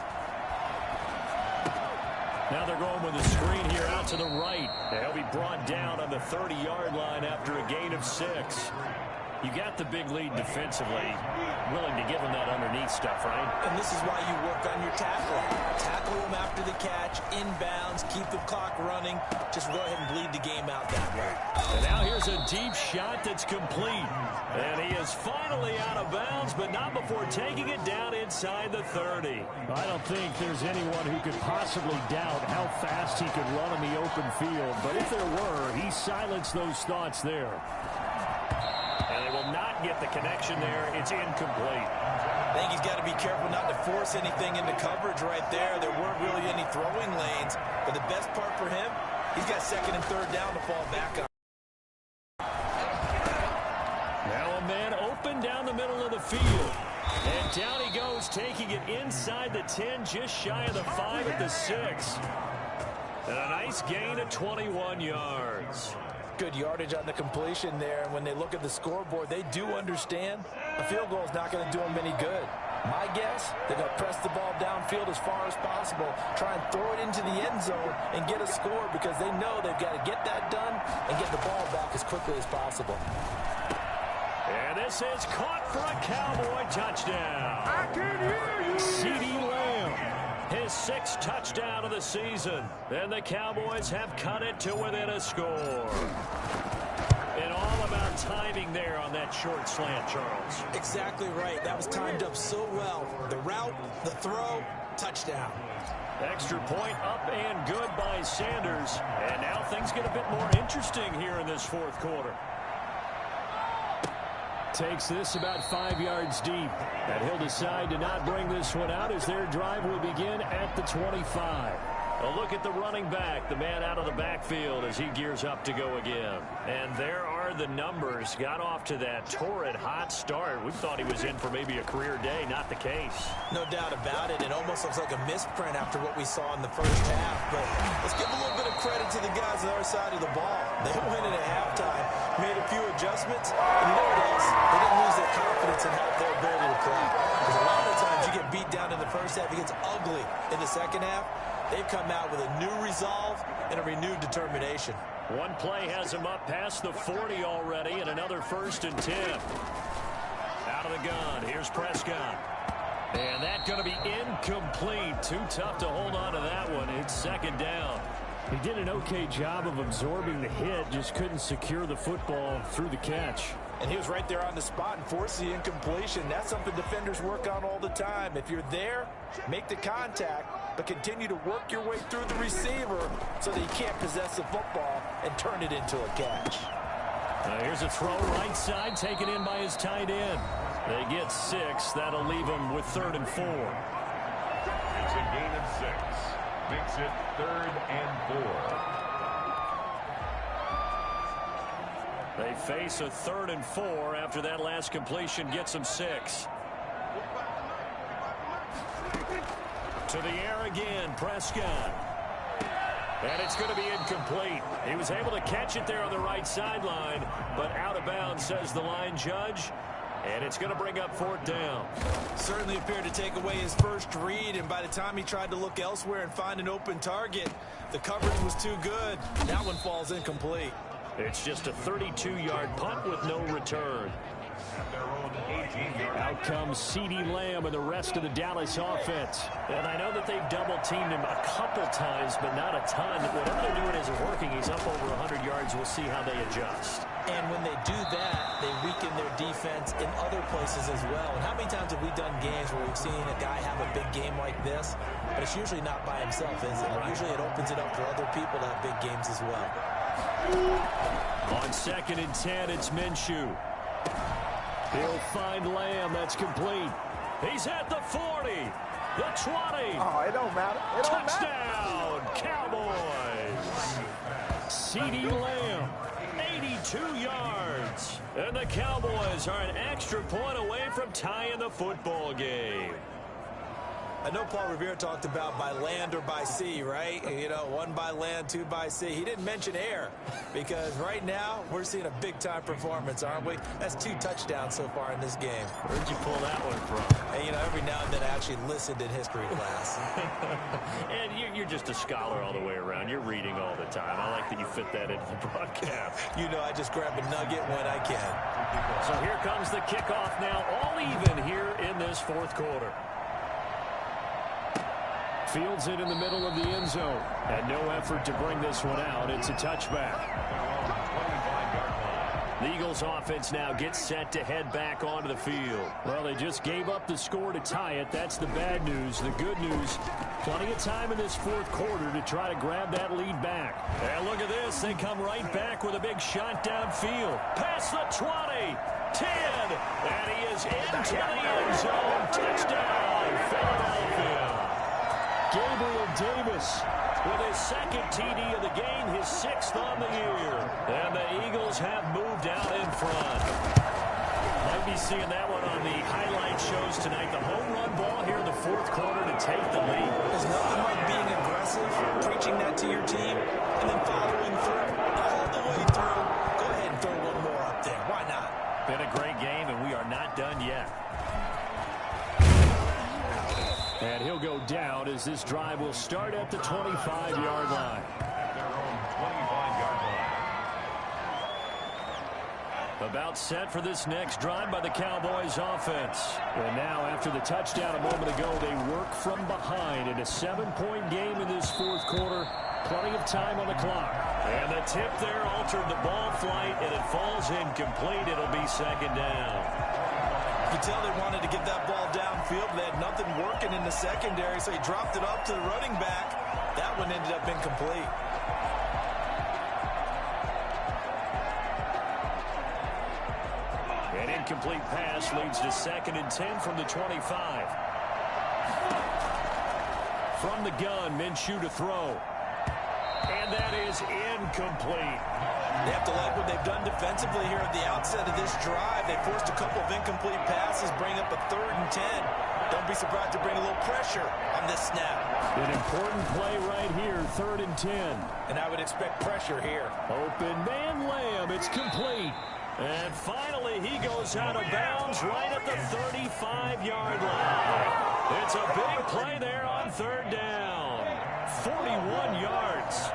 Now they're going with a screen here out to the right. He'll be brought down on the 30-yard line after a gain of 6. You got the big lead defensively. Willing to give him that underneath stuff, right? And this is why you work on your tackling. Tackle him after the catch, inbounds, keep the clock running. Just go ahead and bleed the game out that way. And now here's a deep shot that's complete. And he is finally out of bounds, but not before taking it down inside the 30. I don't think there's anyone who could possibly doubt how fast he could run in the open field. But if there were, he silenced those thoughts there. And they will not get the connection there. It's incomplete. I think he's got to be careful not to force anything into coverage right there. There weren't really any throwing lanes. But the best part for him, he's got second and third down to fall back on. Now a man open down the middle of the field. And down he goes, taking it inside the 10, just shy of the 5 at the 6. And a nice gain of 21 yards. Good yardage on the completion there. And when they look at the scoreboard, they do understand a field goal is not going to do them any good. My guess, they're going to press the ball downfield as far as possible, try and throw it into the end zone and get a score because they know they've got to get that done and get the ball back as quickly as possible. And this is caught for a Cowboy touchdown. I can hear you. CeeDee Lamb, his 6th touchdown of the season. And the Cowboys have cut it to within a score. And all about timing there on that short slant, Charles. Exactly right. That was timed up so well. The route, the throw, touchdown. Extra point up and good by Sanders. And now things get a bit more interesting here in this 4th quarter. Takes this about 5 yards deep. And he'll decide to not bring this one out as their drive will begin at the 25. A look at the running back, the man out of the backfield as he gears up to go again. And there are the numbers. Got off to that torrid hot start. We thought he was in for maybe a career day. Not the case. No doubt about it. It almost looks like a misprint after what we saw in the first half. But let's give a little bit of credit to the guys on the other side of the ball. They went in at halftime, made a few adjustments, and you know what else? They didn't lose their confidence in their ability to play. Because a lot of the times you get beat down in the first half, it gets ugly in the second half. They've come out with a new resolve and a renewed determination. One play has him up past the 40 already, and another 1st and 10. Out of the gun, here's Prescott. And that's going to be incomplete. Too tough to hold on to that one. It's 2nd down. He did an okay job of absorbing the hit, just couldn't secure the football through the catch. And he was right there on the spot and forced the incompletion. That's something defenders work on all the time. If you're there, make the contact, but continue to work your way through the receiver so that he can't possess the football and turn it into a catch. Here's a throw right side, taken in by his tight end. They get 6. That'll leave them with 3rd and 4. It's a gain of 6. Makes it 3rd and 4. They face a 3rd and 4 after that last completion gets them 6. To the air again, Prescott. And it's going to be incomplete. He was able to catch it there on the right sideline, but out of bounds, says the line judge. And it's going to bring up 4th down. Certainly appeared to take away his first read, and by the time he tried to look elsewhere and find an open target, the coverage was too good. That one falls incomplete. It's just a 32-yard punt with no return. Out comes CeeDee Lamb and the rest of the Dallas offense. And I know that they've double-teamed him a couple times, but not a ton. Whatever they're doing isn't working. He's up over 100 yards. We'll see how they adjust. And when they do that, they weaken their defense in other places as well. And how many times have we done games where we've seen a guy have a big game like this? But it's usually not by himself, is it? Usually it opens it up for other people to have big games as well. On 2nd and 10, it's Minshew. He'll find Lamb. That's complete. He's at the 40, the 20. Oh, it don't matter. It don't Touchdown, Cowboys. CeeDee Lamb, 82 yards. And the Cowboys are an extra point away from tying the football game. I know Paul Revere talked about by land or by sea, right? You know, 1 by land, 2 by sea. He didn't mention air because right now we're seeing a big-time performance, aren't we? That's 2 touchdowns so far in this game. Where'd you pull that one from? Hey, you know, every now and then I actually listened in history class. And you're just a scholar all the way around. You're reading all the time. I like that you fit that into the broadcast. You know, I just grab a nugget when I can. So here comes the kickoff now, all even here in this fourth quarter. Fields it in the middle of the end zone. And no effort to bring this one out. It's a touchback. The Eagles offense now gets set to head back onto the field. Well, they just gave up the score to tie it. That's the bad news. The good news, plenty of time in this fourth quarter to try to grab that lead back. And look at this. They come right back with a big shot downfield. Past the 20, 10, and he is into the end zone. Touchdown, Philadelphia. Gabriel Davis with his second TD of the game, his 6th on the year. And the Eagles have moved out in front. Might be seeing that one on the highlight shows tonight. The home run ball here in the fourth quarter to take the lead. There's nothing like being aggressive, preaching that to your team, and then following through all the way through. Go ahead and throw one more up there. Why not? Been a great game, and we are not done yet. And he'll go down as this drive will start at the 25-yard line. At their own 25-yard line. About set for this next drive by the Cowboys offense. And now, after the touchdown a moment ago, they work from behind in a 7-point game in this fourth quarter. Plenty of time on the clock. And the tip there altered the ball flight, and it falls incomplete. It'll be second down. You could tell they wanted to get that ball downfield. They had nothing working in the secondary, so he dropped it up to the running back. That one ended up incomplete. An incomplete pass leads to 2nd and 10 from the 25. From the gun, Minshew to throw. And that is incomplete. They have to like what they've done defensively here at the outset of this drive. They forced a couple of incomplete passes, bring up a 3rd and 10. Don't be surprised to bring a little pressure on this snap. An important play right here, 3rd and 10. And I would expect pressure here. Open man Lamb, it's complete. And finally, he goes out of bounds right at the 35-yard line. It's a big play there on 3rd down. 41 yards.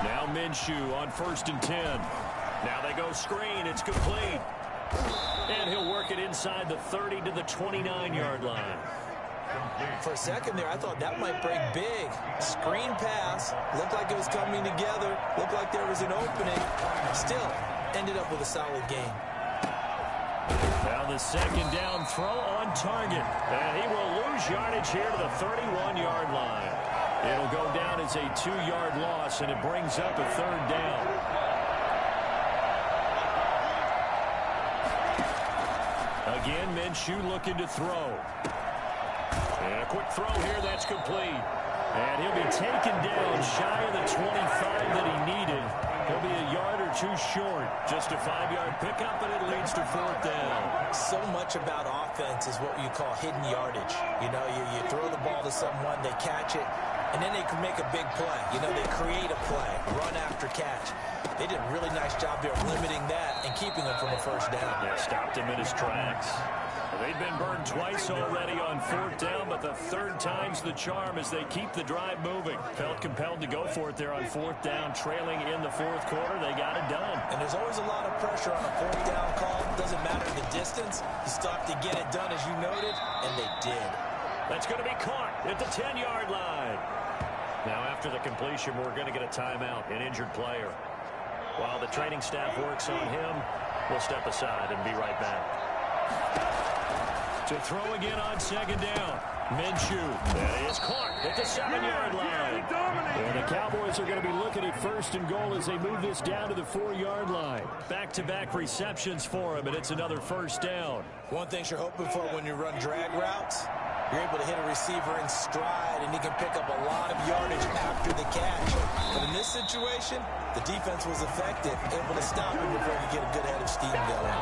Now Minshew on 1st and 10. Now they go screen. It's complete. And he'll work it inside the 30 to the 29-yard line. For a second there, I thought that might break big. Screen pass. Looked like it was coming together. Looked like there was an opening. Still, ended up with a solid game. Now the 2nd down throw on target. And he will lose yardage here to the 31-yard line. It'll go down as a 2-yard loss, and it brings up a 3rd down. Again, Minshew looking to throw. And a quick throw here, that's complete. And he'll be taken down shy of the 25 that he needed. He'll be a yard or 2 short. Just a 5-yard pickup, and it leads to 4th down. So much about offense is what you call hidden yardage. You know, you throw the ball to someone, they catch it, and then they can make a big play. You know, they create a play, run after catch. They did a really nice job there limiting that and keeping him from a 1st down. Yeah, stopped him in his tracks. They've been burned twice already on 4th down, but the 3rd time's the charm as they keep the drive moving. Felt compelled to go for it there on 4th down, trailing in the 4th quarter. They got it done. And there's always a lot of pressure on a 4th down call. Doesn't matter the distance. You stop to get it done, as you noted, and they did. That's going to be caught at the 10-yard line. Now, after the completion, we're going to get a timeout, an injured player. While the training staff works on him, we'll step aside and be right back. To throw again on 2nd down. Minshew. That is caught at the 7-yard line. And the Cowboys are going to be looking at 1st and goal as they move this down to the 4-yard line. Back-to-back receptions for him, and it's another 1st down. One thing you're hoping for when you run drag routes, you're able to hit a receiver in stride, and he can pick up a lot of yardage after after the catch. But in this situation, the defense was effective, able to stop him before he could get a good head of steam going.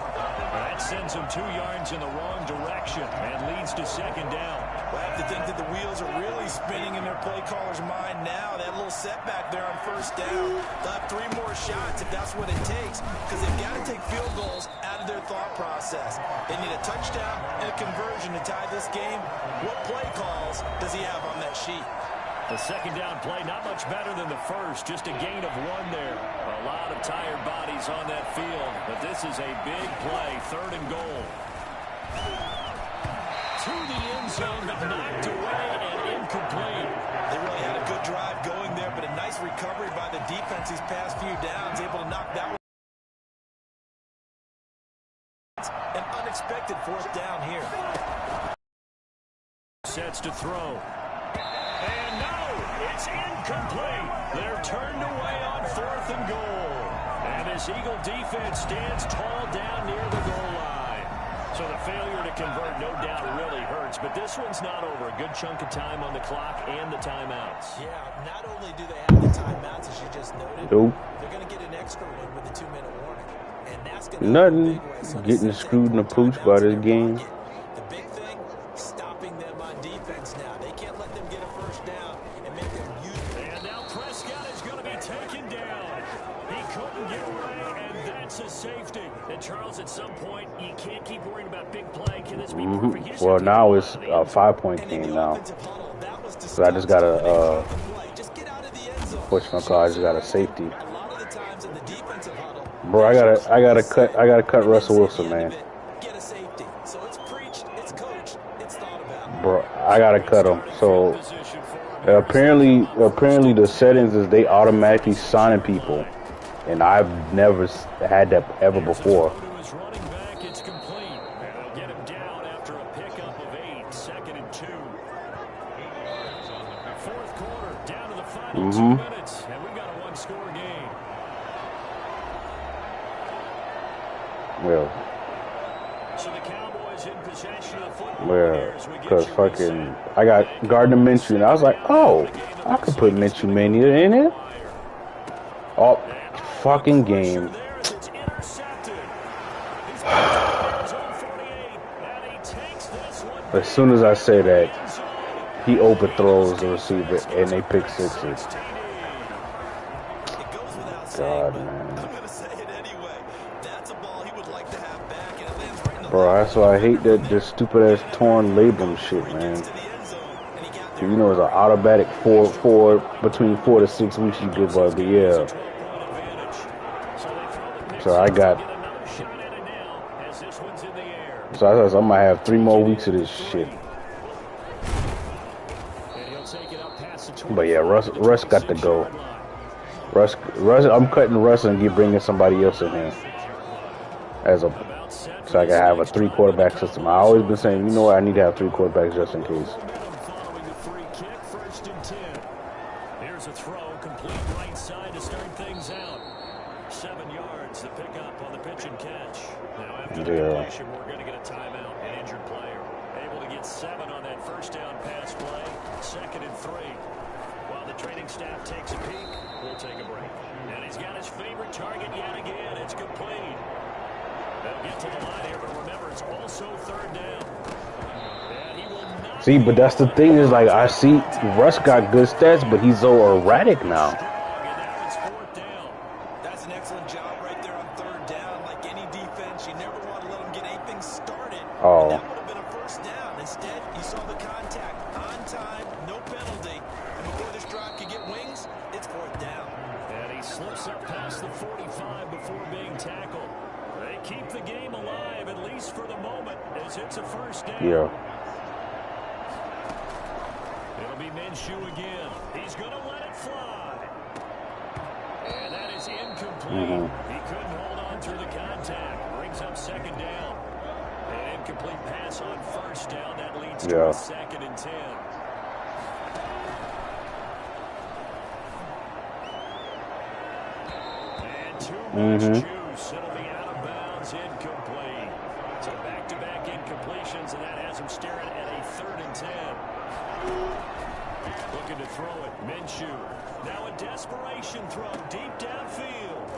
That sends him 2 yards in the wrong direction and leads to second down. Well, I have to think that the wheels are really spinning in their play caller's mind now. That little setback there on first down. They'll have 3 more shots if that's what it takes, because they've got to take field goals out of their thought process. They need a touchdown and a conversion to tie this game. What play calls does he have on that sheet? The second down play, not much better than the first, just a gain of 1 there. A lot of tired bodies on that field, but this is a big play, 3rd and goal. To the end zone, but knocked away and incomplete. They really had a good drive going there, but a nice recovery by the defense these past few downs, able to knock that one. An unexpected 4th down here. Sets to throw. And no, it's incomplete. They're turned away on 4th and goal. And this Eagle defense stands tall down near the goal line. So the failure to convert, no doubt, really hurts. But this one's not over. A good chunk of time on the clock and the timeouts. Yeah, not only do they have the timeouts, as you just noted, they're going to get an extra one with the 2-minute warning. And that's going to nothing getting screwed in the pooch by this game. The big thing, stopping them on defense now. They can't let them get a first down and make them use it. And now Prescott is going to be taken down. He couldn't get away, and that's a safety. And Charles, at some point, you can't keep worrying about big play. Can this be perfect? Well, now it's a 5-point game now. So I just got to, whatchamacallit, I just got a safety. Bro, I gotta cut Russell Wilson, man. Bro, I gotta cut him. So apparently the settings is they automatically signing people, and I've never had that ever before. Minutes, and we've got a 1-score game. Well, so the Cowboys in possession of the football. Well, because fucking, I got Gardner Minshew, and I was like, oh, I could put Minshew Mania in it. Oh, fucking game. As soon as I say that, he overthrows the receiver, and they pick 6s. God, man. Bro, that's why I hate that this stupid ass torn labrum shit, man. You know, it's an automatic between 4 to 6 weeks you give up, but yeah. So I got. So I might have 3 more weeks of this shit. But yeah, Russ got to go. Russ, I'm cutting Russ and bringing somebody else in here so I can have a 3-quarterback system. I've always been saying, you know what, I need to have 3 quarterbacks just in case. Here's a throw, complete right side to start things out. 7 yards, the pickup on the pitch and catch. Now after the completion, we're going to get a timeout, an injured player. Able to get 7 on that first down pass play. 2nd and 3. While the training staff takes a peek, we'll take a break. And he's got his favorite target yet again. It's complete. They'll get to the line here, but remember, it's also 3rd down. And he will not. See, but that's the thing is, like, I see Russ got good stats, but he's so erratic now. And now it's 4th down. That's an excellent job right there on 3rd down. Like any defense, you never want to let them get anything started. Oh. That would have been a 1st down. Instead, you saw the contact on time, no penalty. And before this drive could get wings, it's 4th down. And he slips up past the 45 before being tackled. They keep the game alive, at least for the moment, as it's a 1st down. Yeah. It'll be Minshew again. He's going to let it fly. And that is incomplete. He couldn't hold on through the contact. Brings up 2nd down. An incomplete pass on 1st down. That leads to a 2nd and 10. And 2 minutes juice. It'll be out of bounds, incomplete. So back-to-back incompletions, and that has him staring at a 3rd and 10. Looking to throw it. Minshew. Now a desperation throw deep downfield.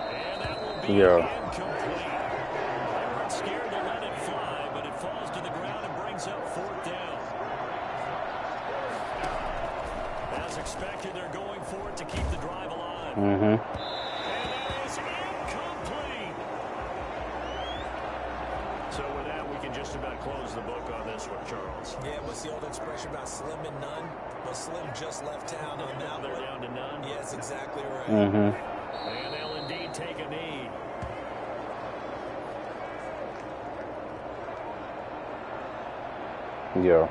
And that will be incomplete. They weren't scared to let it fly, but it falls to the ground and brings up 4th down. As expected, they're going for it to keep the drive alive. And that is incomplete. So with that, we can just about close the book on this one, Charles. Yeah, what's the old expression about slim and none? Well, Slim just left town on that one. They're down to none. Yes, exactly right. And they'll indeed take a knee. Yeah.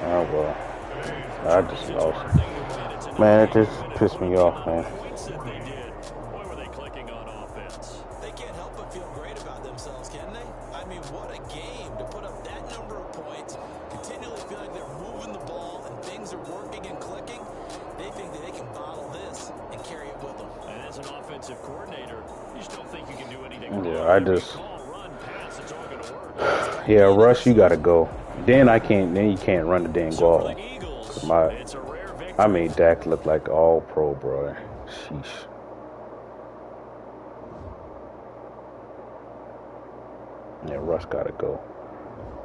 Oh, well. I just lost. Man, it just pissed me off, man. Boy, were they clicking on offense. They can't help but feel great about themselves, can they? I mean, what a game to put up that number of points, continually feel like they're moving the ball and things are working and clicking. They think that they can bottle this and carry it with them. And as an offensive coordinator, you just don't think you can do anything wrong. Yeah, I just... Run, pass, it's all gonna work. Yeah, Rush, you gotta go. Then you can't run the damn ball. I made Dak look like all pro, bro. Sheesh. Yeah, Rush gotta go.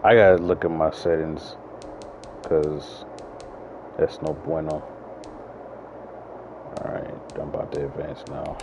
I gotta look at my settings, cause that's no bueno. Alright, I'm about to advance now.